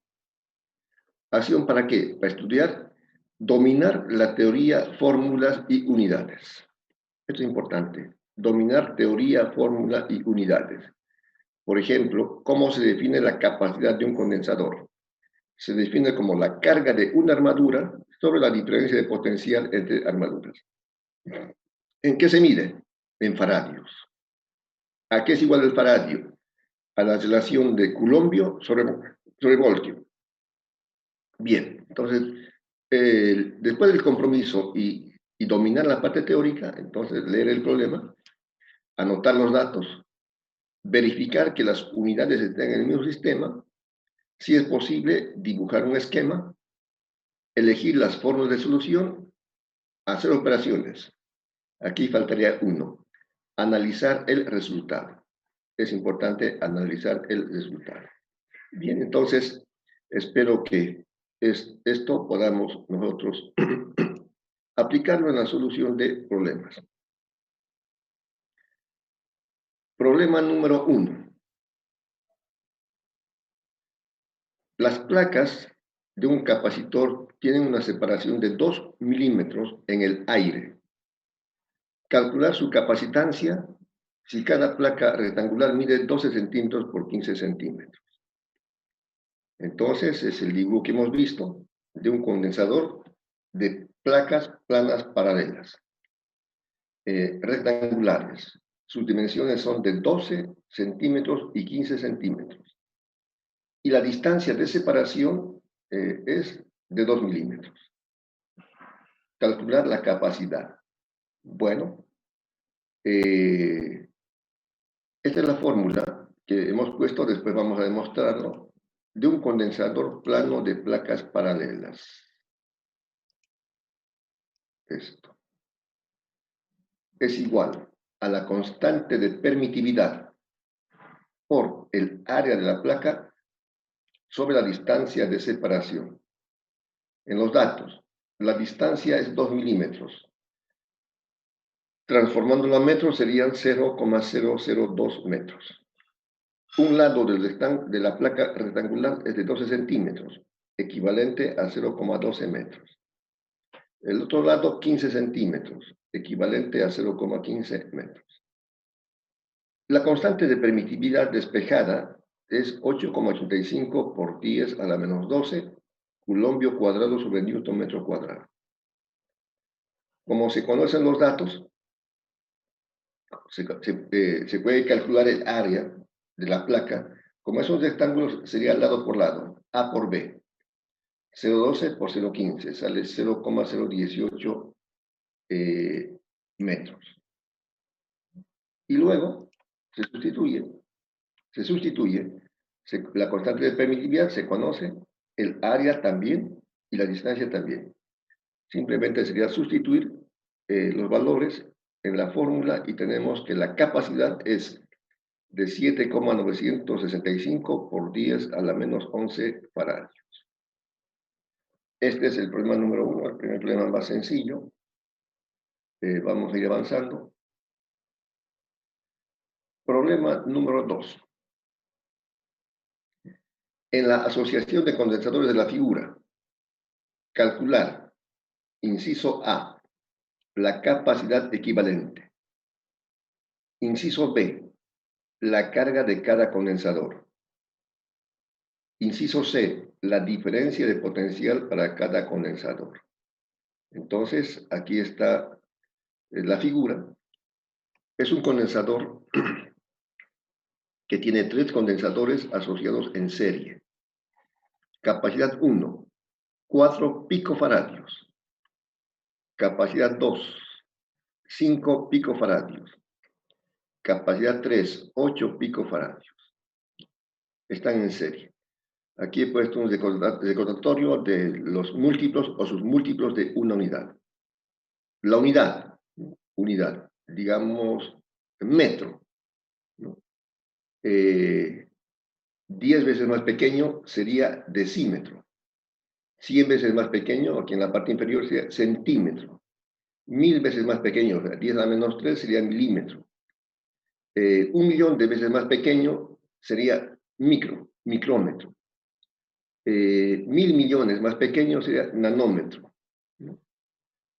Speaker 1: ¿Acción para qué? Para estudiar, dominar la teoría, fórmulas y unidades. Esto es importante. Dominar teoría, fórmula y unidades. Por ejemplo, ¿cómo se define la capacidad de un condensador? Se define como la carga de una armadura sobre la diferencia de potencial entre armaduras. ¿En qué se mide? En faradios. ¿A qué es igual el faradio? A la relación de Coulomb sobre voltio. Bien, entonces, después del compromiso y dominar la parte teórica, entonces leer el problema, anotar los datos, verificar que las unidades estén en el mismo sistema, si es posible, dibujar un esquema, elegir las formas de solución, hacer operaciones. Aquí faltaría uno, analizar el resultado. Es importante analizar el resultado. Bien, entonces, espero que esto podamos nosotros aplicarlo en la solución de problemas. Problema número 1. Las placas de un capacitor tienen una separación de 2 milímetros en el aire. Calcular su capacitancia si cada placa rectangular mide 12 centímetros por 15 centímetros. Entonces, es el dibujo que hemos visto de un condensador de placas planas paralelas, rectangulares. Sus dimensiones son de 12 centímetros y 15 centímetros. Y la distancia de separación es de 2 milímetros. Calcular la capacidad. Bueno, esta es la fórmula que hemos puesto, después vamos a demostrarlo, de un condensador plano de placas paralelas. Esto es igual a la constante de permitividad por el área de la placa sobre la distancia de separación. En los datos, la distancia es 2 milímetros. Transformándolo a metros serían 0,002 metros. Un lado de la placa rectangular es de 12 centímetros, equivalente a 0,12 metros. El otro lado, 15 centímetros, equivalente a 0,15 metros. La constante de permitividad despejada es 8,85 por 10 a la menos 12 coulombio cuadrado sobre newton metro cuadrado. Como se conocen los datos, se puede calcular el área de la placa. Como esos rectángulos sería lado por lado, A por B. 0,12 por 0,15, sale 0,018 metros. Y luego se sustituye, la constante de permitividad se conoce, el área también y la distancia también. Simplemente sería sustituir los valores en la fórmula y tenemos que la capacidad es de 7,965 por 10 a la menos 11 faradios. Este es el problema número 1, el primer problema más sencillo. Vamos a ir avanzando. Problema número 2. En la asociación de condensadores de la figura, calcular, inciso A, la capacidad equivalente. Inciso B, la carga de cada condensador. Inciso C, la diferencia de potencial para cada condensador. Entonces, aquí está la figura. Es un condensador que tiene 3 condensadores asociados en serie. Capacidad 1, 4 picofaradios. Capacidad 2, 5 picofaradios. Capacidad 3, 8 picofaradios. Están en serie. Aquí he puesto un recordatorio de los múltiplos o sus múltiplos de una unidad. La unidad, digamos, metro, ¿no? 10 veces más pequeño sería decímetro. 100 veces más pequeño, aquí en la parte inferior, sería centímetro. 1000 veces más pequeño, o sea, 10 a la menos 3 sería milímetro. 1.000.000 de veces más pequeño sería micrómetro. 1.000 millones más pequeño sería nanómetro, ¿no?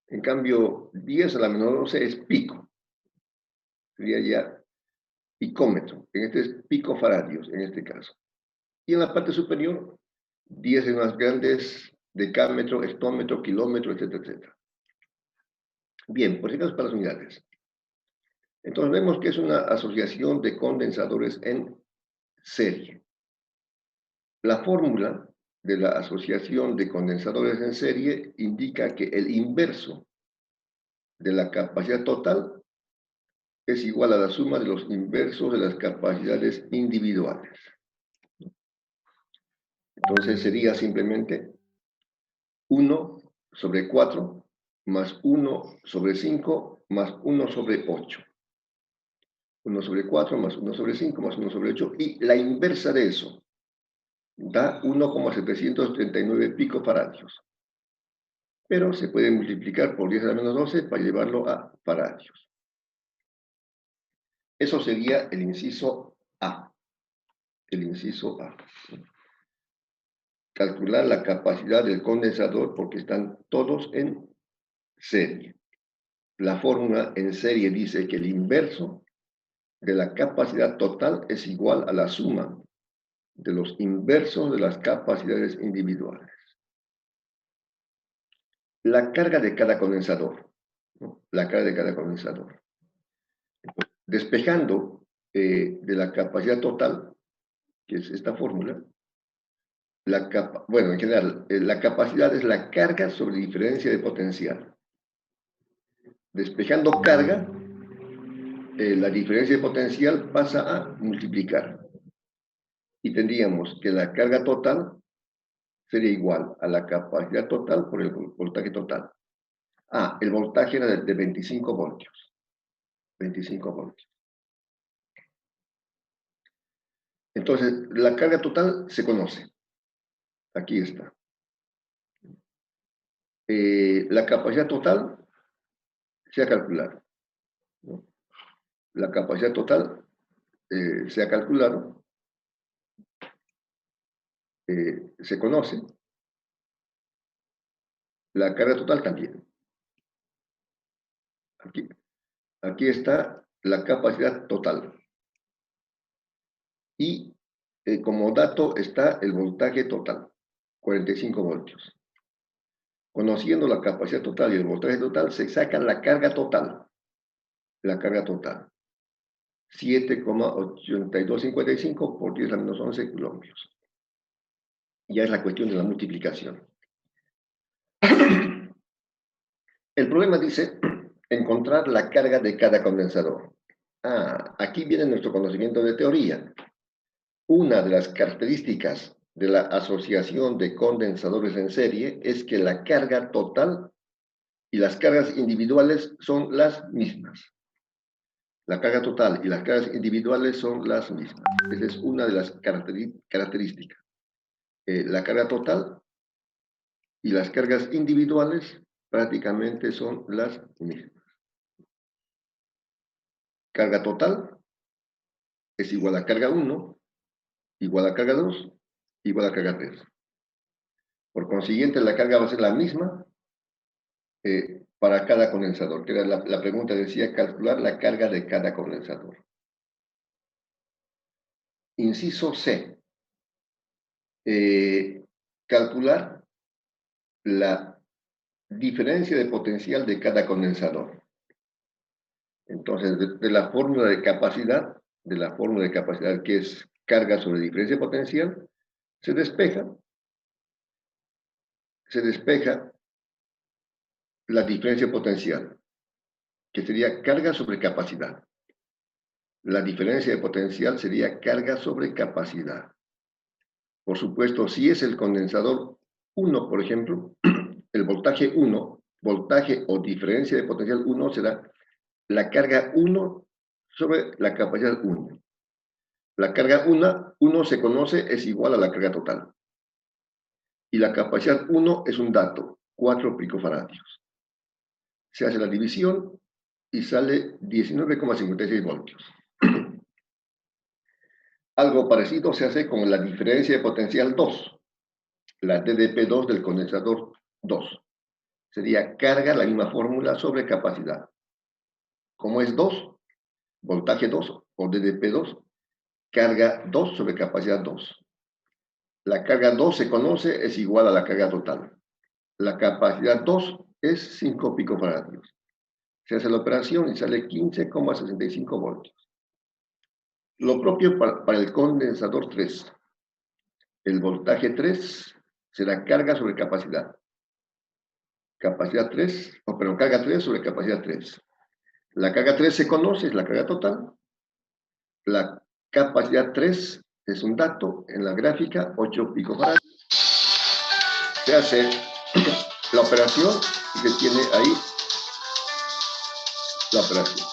Speaker 1: En cambio, 10 a la menos 12 es pico. Sería ya picómetro. En este es picofaradios, en este caso. Y en la parte superior, 10 es más grandes, decámetro, hectómetro, kilómetro, etcétera, etcétera. Bien, por si acaso para las unidades. Entonces vemos que es una asociación de condensadores en serie. La fórmula de la asociación de condensadores en serie indica que el inverso de la capacidad total es igual a la suma de los inversos de las capacidades individuales. Entonces sería simplemente 1 sobre 4 más 1 sobre 5 más 1 sobre 8. 1 sobre 4 más 1 sobre 5 más 1 sobre 8. Y la inversa de eso da 1,739 picofaradios. Pero se puede multiplicar por 10 a la menos 12 para llevarlo a faradios. Eso sería el inciso A. El inciso A. Calcular la capacidad del condensador porque están todos en serie. La fórmula en serie dice que el inverso de la capacidad total es igual a la suma de los inversos de las capacidades individuales. La carga de cada condensador, ¿no? La carga de cada condensador. Despejando de la capacidad total, que es esta fórmula, bueno, en general, la capacidad es la carga sobre diferencia de potencial. Despejando carga, la diferencia de potencial pasa a multiplicar. Y tendríamos que la carga total sería igual a la capacidad total por el voltaje total. El voltaje era de 25 voltios. 25 voltios. Entonces, la carga total se conoce. Aquí está. La capacidad total se ha calculado, ¿no? La capacidad total se ha calculado, se conoce. La carga total también. Aquí está la capacidad total. Y como dato está el voltaje total, 45 voltios. Conociendo la capacidad total y el voltaje total, se saca la carga total. La carga total. 7,8255 por 10 a la menos 11 kilómetros. Ya es la cuestión de la multiplicación. El problema dice encontrar la carga de cada condensador. Aquí viene nuestro conocimiento de teoría. Una de las características de la asociación de condensadores en serie es que la carga total y las cargas individuales son las mismas. La carga total y las cargas individuales son las mismas. Esa es una de las características. La carga total y las cargas individuales prácticamente son las mismas. Carga total es igual a carga 1, igual a carga 2, igual a carga 3. Por consiguiente, la carga va a ser la misma para cada condensador, que era la pregunta decía calcular la carga de cada condensador. Inciso C. Calcular la diferencia de potencial de cada condensador. Entonces, de la fórmula de capacidad, que es carga sobre diferencia de potencial, se despeja la diferencia potencial, que sería carga sobre capacidad. La diferencia de potencial sería carga sobre capacidad. Por supuesto, si es el condensador 1, por ejemplo, el voltaje 1, voltaje o diferencia de potencial 1 será la carga 1 sobre la capacidad 1. La carga 1 se conoce, es igual a la carga total. Y la capacidad 1 es un dato, 4 picofaradios. Se hace la división y sale 19,56 voltios. Algo parecido se hace con la diferencia de potencial 2, la DDP2 del condensador 2. Sería carga, la misma fórmula, sobre capacidad. Como es 2, voltaje 2 o DDP2, carga 2 sobre capacidad 2. La carga 2 se conoce, es igual a la carga total. La capacidad 2 es 5 picofaradios. Se hace la operación y sale 15,65 voltios. Lo propio para el condensador 3. El voltaje 3 será carga sobre capacidad. Capacidad 3, carga 3 sobre capacidad 3. La carga 3 se conoce, es la carga total. La capacidad 3 es un dato en la gráfica, 8 picofarads. Se hace la operación y se tiene ahí la operación.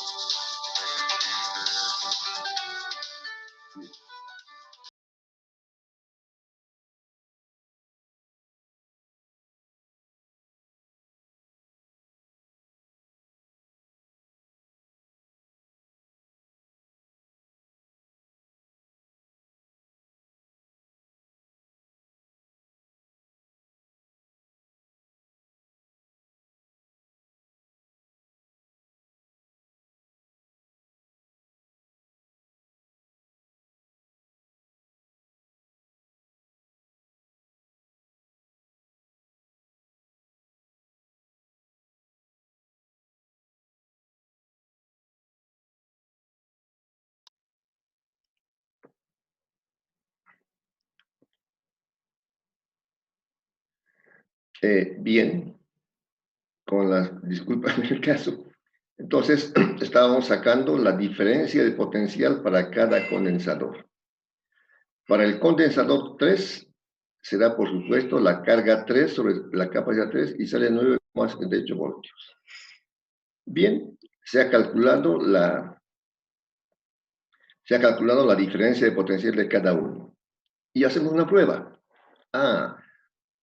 Speaker 1: Bien, con las disculpas en el caso. Entonces, estábamos sacando la diferencia de potencial para cada condensador. Para el condensador 3, será por supuesto la carga 3 sobre la capacidad 3 y sale 9,78 voltios. Bien, se ha calculado la diferencia de potencial de cada uno. Y hacemos una prueba.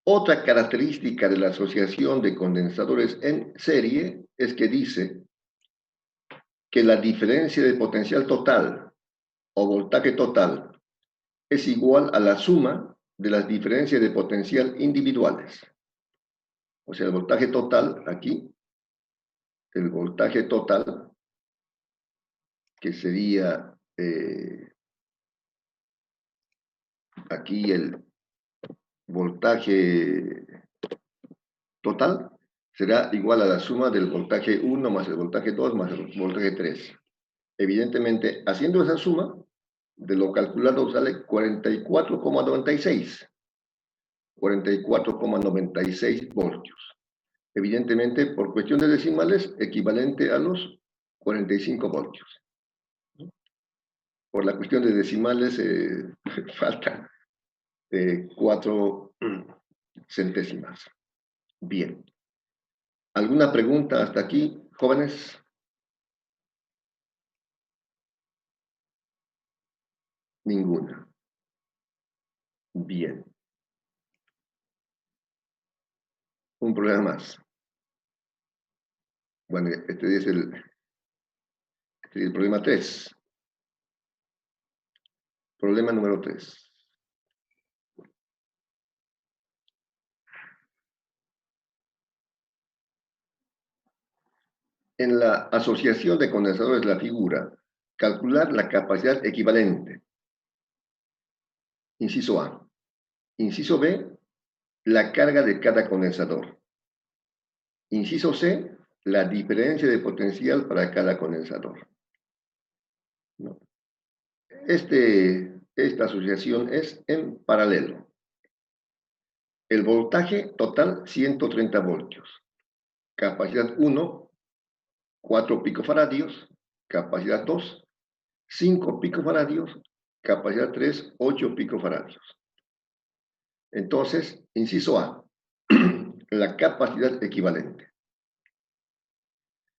Speaker 1: Otra característica de la asociación de condensadores en serie es que dice que la diferencia de potencial total o voltaje total es igual a la suma de las diferencias de potencial individuales. O sea, el voltaje total aquí, el voltaje total, que sería aquí el voltaje total, será igual a la suma del voltaje 1 más el voltaje 2 más el voltaje 3. Evidentemente, haciendo esa suma, de lo calculado sale 44,96. 44,96 voltios. Evidentemente, por cuestión de decimales, equivalente a los 45 voltios. Por la cuestión de decimales, faltan 4 centésimas. Bien. ¿Alguna pregunta hasta aquí, jóvenes? Ninguna. Bien. Un problema más. Bueno, este es el problema 3. Problema número 3. En la asociación de condensadores de la figura, calcular la capacidad equivalente. Inciso A. Inciso B, la carga de cada condensador. Inciso C, la diferencia de potencial para cada condensador. ¿No? Esta asociación es en paralelo. El voltaje total, 130 voltios. Capacidad 1, 4 picofaradios. Capacidad 2, 5 picofaradios. Capacidad 3, 8 picofaradios. Entonces, inciso A, la capacidad equivalente.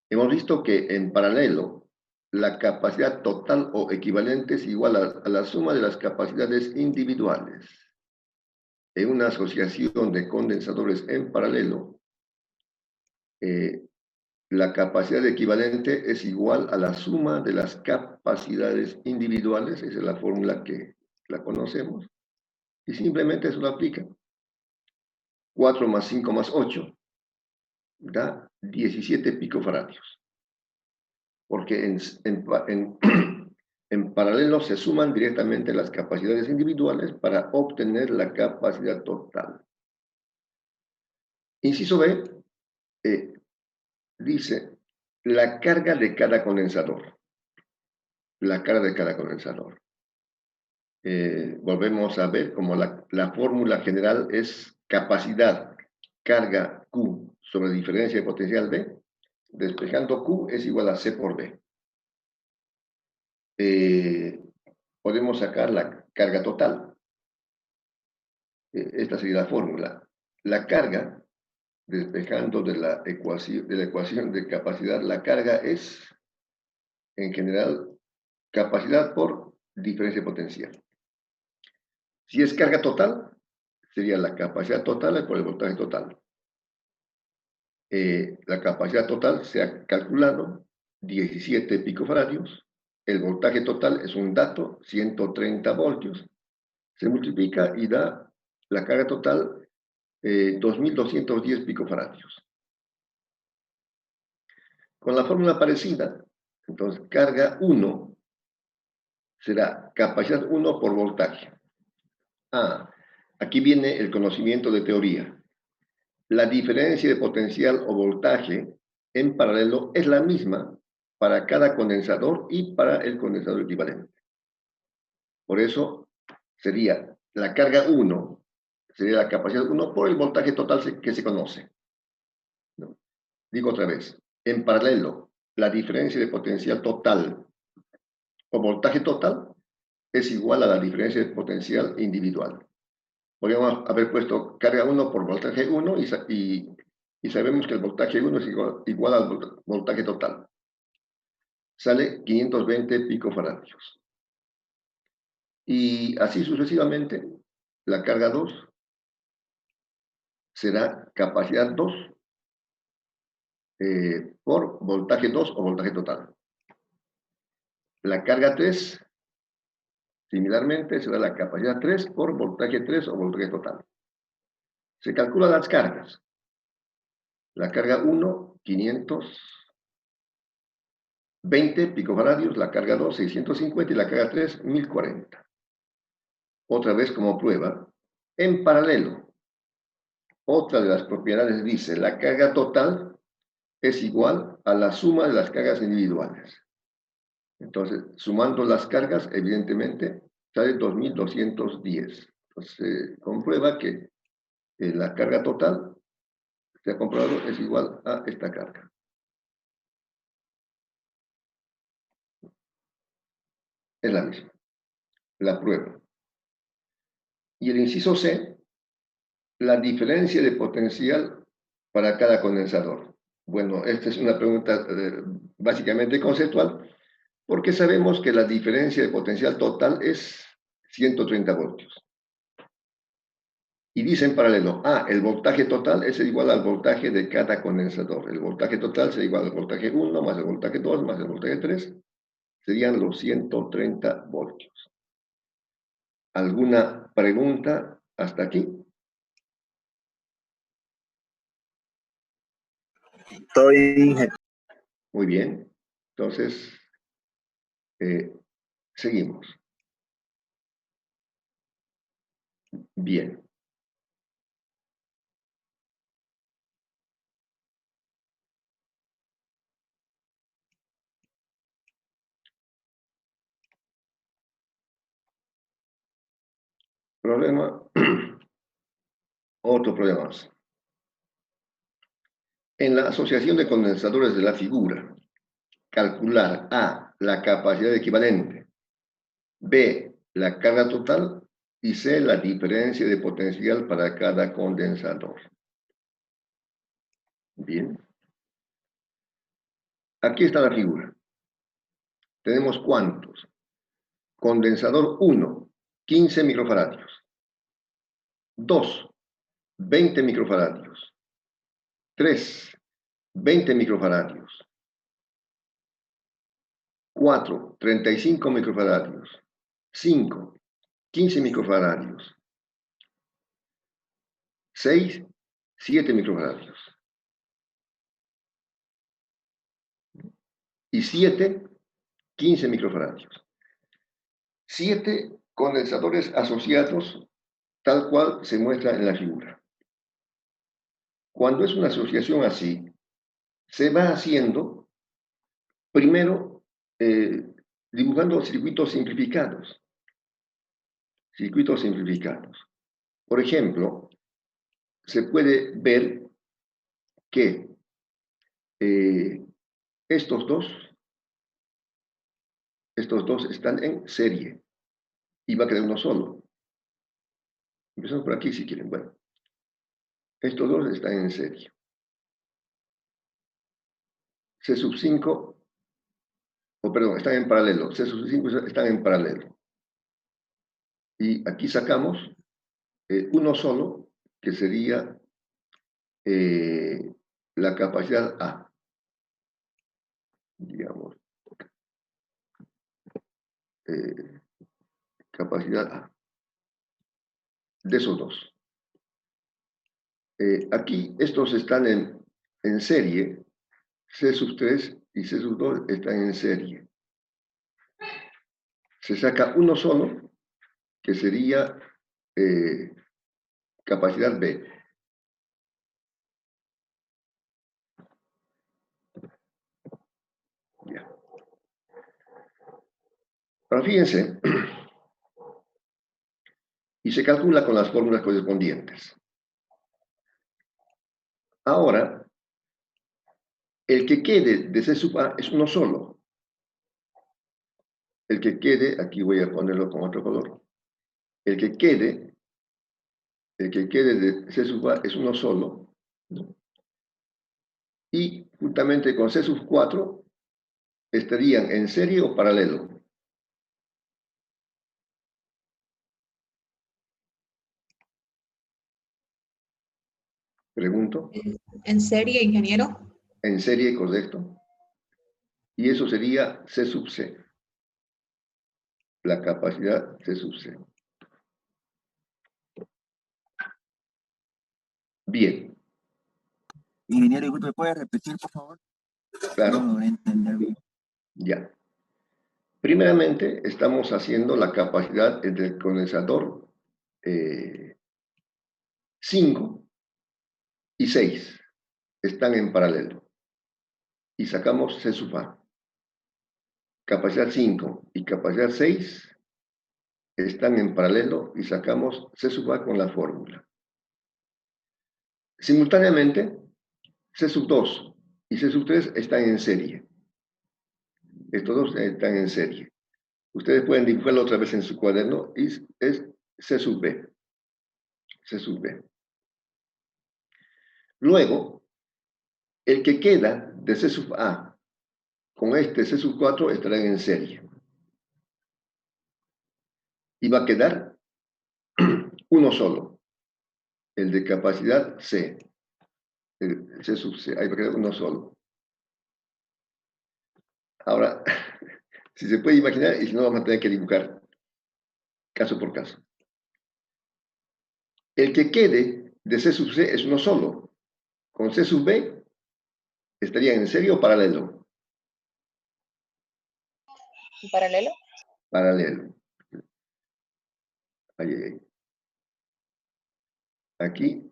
Speaker 1: Hemos visto que en paralelo, la capacidad total o equivalente es igual a la suma de las capacidades individuales. En una asociación de condensadores en paralelo, la capacidad equivalente es igual a la suma de las capacidades individuales. Esa es la fórmula que la conocemos. Y simplemente eso lo aplica. 4 más 5 más 8 da 17 picofaradios. Porque en paralelo se suman directamente las capacidades individuales para obtener la capacidad total. Inciso B dice la carga de cada condensador. La carga de cada condensador. Volvemos a ver como la fórmula general es capacidad carga Q sobre diferencia de potencial B, despejando Q es igual a C por B. Podemos sacar la carga total. Esta sería la fórmula. La carga, despejando de la ecuación de capacidad, la carga es, en general, capacidad por diferencia potencial. Si es carga total, sería la capacidad total por el voltaje total. La capacidad total se ha calculado 17 picofaradios. El voltaje total es un dato, 130 voltios. Se multiplica y da la carga total 2.210 picofaradios. Con la fórmula parecida, entonces carga 1 será capacidad 1 por voltaje. Aquí viene el conocimiento de teoría. La diferencia de potencial o voltaje en paralelo es la misma para cada condensador y para el condensador equivalente. Por eso sería la carga 1, sería la capacidad 1 por el voltaje total que se conoce. ¿No? Digo otra vez, en paralelo, la diferencia de potencial total o voltaje total es igual a la diferencia de potencial individual. Podríamos haber puesto carga 1 por voltaje 1 y sabemos que el voltaje 1 es igual al voltaje total. Sale 520 picofaradios. Y así sucesivamente, la carga 2 será capacidad 2 por voltaje 2 o voltaje total. La carga 3, similarmente, será la capacidad 3 por voltaje 3 o voltaje total. Se calculan las cargas. La carga 1, 520 picofaradios, la carga 2, 650 y la carga 3, 1040. Otra vez como prueba, en paralelo, otra de las propiedades dice, la carga total es igual a la suma de las cargas individuales. Entonces, sumando las cargas, evidentemente, sale 2210. Entonces, comprueba que la carga total, se ha comprobado, es igual a esta carga. Es la misma. La prueba. Y el inciso C, la diferencia de potencial para cada condensador. Bueno, esta es una pregunta básicamente conceptual, porque sabemos que la diferencia de potencial total es 130 voltios. Y dice en paralelo, el voltaje total es igual al voltaje de cada condensador. El voltaje total será igual al voltaje 1 más el voltaje 2 más el voltaje 3. Serían los 130 voltios. ¿Alguna pregunta hasta aquí? Muy bien. Entonces, seguimos. Bien. Problema. Otro problema más. En la asociación de condensadores de la figura, calcular A, la capacidad equivalente, B, la carga total y C, la diferencia de potencial para cada condensador. Bien. Aquí está la figura. Tenemos ¿cuántos? Condensador 1, 15 microfaradios. 2, 20 microfaradios. 3, 20 microfaradios. 4, 35 microfaradios. 5, 15 microfaradios. 6, 7 microfaradios. Y 7, 15 microfaradios. 7 condensadores asociados tal cual se muestra en la figura. Cuando es una asociación así, se va haciendo, primero, dibujando circuitos simplificados. Circuitos simplificados. Por ejemplo, se puede ver que estos dos están en serie y va a quedar uno solo. Empezamos por aquí si quieren. Bueno, estos dos están en serie. C sub 5, perdón, están en paralelo. C sub 5 están en paralelo. Y aquí sacamos uno solo, que sería la capacidad A, digamos. Capacidad A. De esos dos. Aquí estos están en serie. C sub 3 y C sub 2 están en serie. Se saca uno solo, que sería capacidad B. Ya. Ahora fíjense, y se calcula con las fórmulas correspondientes. Ahora, el que quede de C sub A es uno solo. El que quede, aquí voy a ponerlo con otro color. El que quede de C sub A es uno solo, ¿no? Y juntamente con C sub 4 estarían en serie o paralelo. Pregunto.
Speaker 5: ¿En serie, ingeniero?
Speaker 1: En serie, correcto. Y eso sería C sub C. La capacidad C sub C. Bien.
Speaker 6: Ingeniero, ¿me puede repetir, por favor?
Speaker 1: Claro.
Speaker 6: No logré entender bien.
Speaker 1: Ya. Primeramente, estamos haciendo la capacidad del condensador 5 y 6. Están en paralelo. Y sacamos C sub A. Capacidad 5 y capacidad 6 están en paralelo y sacamos C sub A con la fórmula. Simultáneamente, C sub 2 y C sub 3 están en serie. Estos dos están en serie. Ustedes pueden dibujarlo otra vez en su cuaderno y es C sub B. C sub B. Luego, el que queda de C sub A con este C sub 4 estarán en serie. Y va a quedar uno solo, el de capacidad C. El C sub C, ahí va a quedar uno solo. Ahora, si se puede imaginar, y si no, vamos a tener que dibujar caso por caso. El que quede de C sub C es uno solo. Con C sub B estarían en serie o paralelo.
Speaker 5: ¿Paralelo?
Speaker 1: Paralelo. Ahí. Aquí,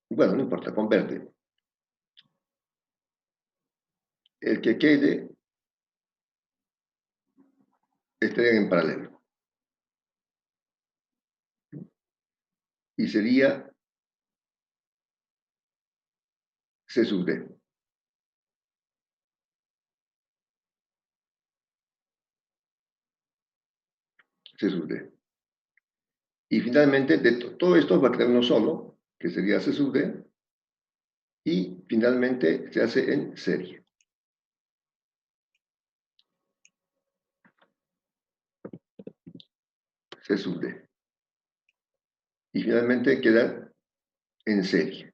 Speaker 1: bueno, no importa, con verde. El que quede estarían en paralelo. Y sería C sub D. C sub D. Y finalmente, de todo esto va a quedar uno solo, que sería C sub D. Y finalmente se hace en serie. C sub D. Y finalmente queda en serie.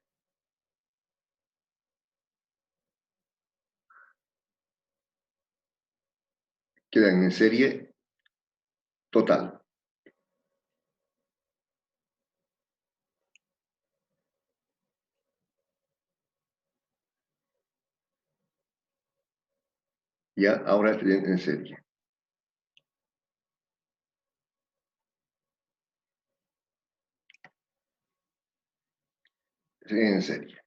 Speaker 1: Quedan en serie total. Ya, ahora estarían en serie. Estarían en serie.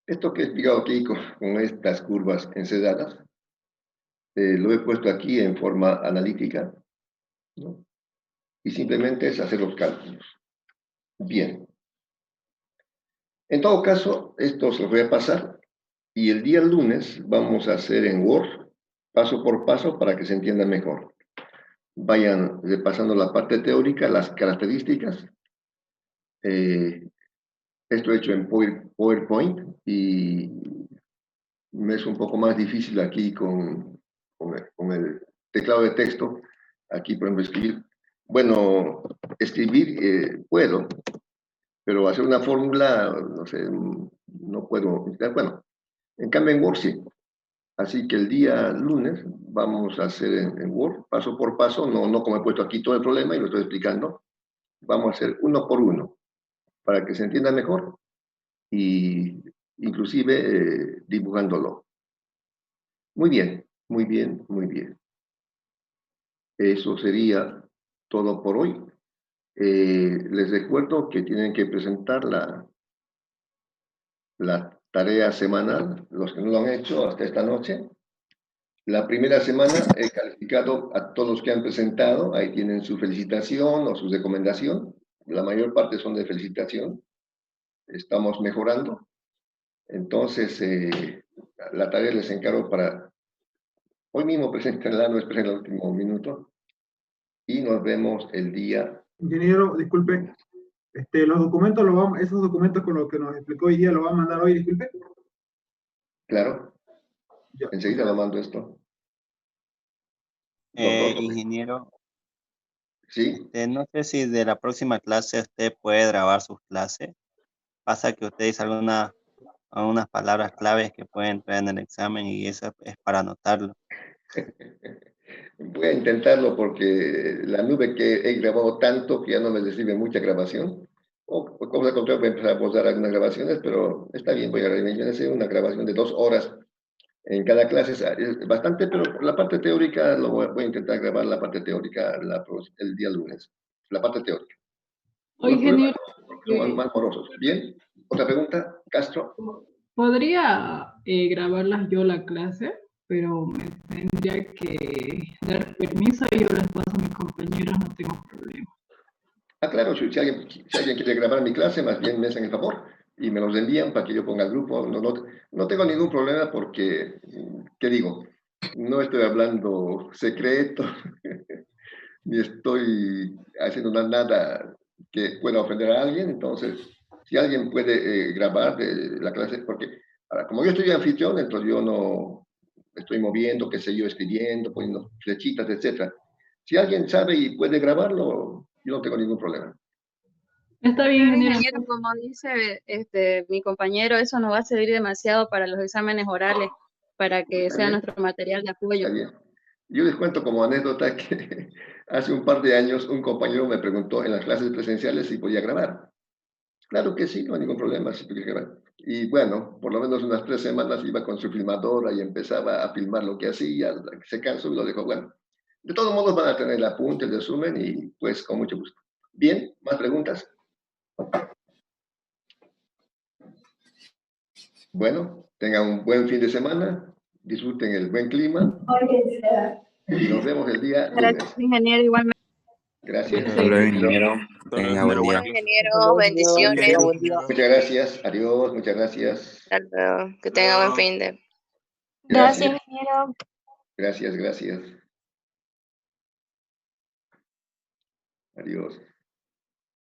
Speaker 1: Esto que he explicado aquí con estas curvas ensedadas, lo he puesto aquí en forma analítica, ¿no? Y simplemente es hacer los cálculos. Bien. En todo caso, esto se los voy a pasar y el día lunes vamos a hacer en Word, paso por paso, para que se entienda mejor. Vayan repasando la parte teórica, las características. Esto hecho en PowerPoint y me es un poco más difícil aquí con el teclado de texto. Aquí, por ejemplo, escribir. Bueno, escribir puedo, pero hacer una fórmula, no sé, no puedo. Bueno, en cambio en Word sí. Así que el día lunes vamos a hacer en Word, paso por paso, no como he puesto aquí todo el problema y lo estoy explicando. Vamos a hacer uno por uno, para que se entienda mejor y inclusive dibujándolo. Muy bien, muy bien, muy bien. Eso sería todo por hoy. Les recuerdo que tienen que presentar la tarea semanal, los que no lo han hecho hasta esta noche. La primera semana he calificado a todos los que han presentado, ahí tienen su felicitación o su recomendación. La mayor parte son de felicitación. Estamos mejorando. Entonces, la tarea les encargo para hoy mismo, preséntenla, no esperen el último minuto. Y nos vemos el día.
Speaker 3: Ingeniero, disculpe, los documentos, esos documentos con los que nos explicó hoy día, ¿lo va a mandar hoy, disculpe?
Speaker 1: Claro,
Speaker 3: Ya.
Speaker 1: enseguida lo mando esto.
Speaker 7: Ingeniero,
Speaker 1: Sí,
Speaker 7: no sé si de la próxima clase usted puede grabar sus clases. Pasa que usted dice algunas palabras claves que pueden entrar en el examen y eso es para anotarlo.
Speaker 1: voy a intentarlo porque la nube que he grabado tanto que ya no me recibe mucha grabación. O como al contrario, voy a empezar a posar algunas grabaciones, pero está bien, voy a hacer una grabación de 2 horas en cada clase. Es bastante, pero la parte teórica, voy a intentar grabar la parte teórica el día lunes. La parte teórica.
Speaker 8: Oye,
Speaker 1: Los problemas
Speaker 8: ingeniero,
Speaker 1: son más morosos. Bien, otra pregunta, Castro.
Speaker 8: podría grabarlas yo la clase, pero me tendría que dar permiso y yo les paso a mis compañeros, no tengo problema.
Speaker 1: Ah, claro, si alguien quiere grabar mi clase, más bien me hacen el favor y me los envían para que yo ponga el grupo. No tengo ningún problema porque, ¿qué digo? No estoy hablando secreto, ni estoy haciendo nada que pueda ofender a alguien. Entonces, si alguien puede grabar la clase, porque ahora, como yo estoy de anfitrión, entonces yo no estoy moviendo, qué sé yo, escribiendo, poniendo flechitas, etcétera. Si alguien sabe y puede grabarlo, yo no tengo ningún problema.
Speaker 8: Está bien,
Speaker 9: Claro,
Speaker 8: ingeniero.
Speaker 9: ingeniero, como dice mi compañero, eso nos va a servir demasiado para los exámenes orales, para que
Speaker 1: Está
Speaker 9: sea
Speaker 1: bien,
Speaker 9: nuestro material de apoyo.
Speaker 1: está bien. Yo les cuento como anécdota que hace un par de años un compañero me preguntó en las clases presenciales si podía grabar. Claro que sí, no hay ningún problema si podía grabar. Y bueno, por lo menos unas 3 semanas iba con su filmadora y empezaba a filmar lo que hacía, se cansó y lo dejó. Bueno, de todos modos van a tener el apunte, el resumen y pues con mucho gusto. Bien, ¿más preguntas? Bueno, tengan un buen fin de semana, disfruten el buen clima y nos vemos el día lunes.
Speaker 9: Gracias, ingeniero, igualmente.
Speaker 1: Gracias.
Speaker 8: Hasta luego,
Speaker 4: ingeniero. Tenga buen día.
Speaker 5: Ingeniero, bendiciones.
Speaker 6: Buen día.
Speaker 1: Muchas gracias, adiós, muchas gracias.
Speaker 5: Hasta luego. Que tenga buen fin de.
Speaker 1: Gracias,
Speaker 2: ingeniero.
Speaker 1: gracias. Adiós.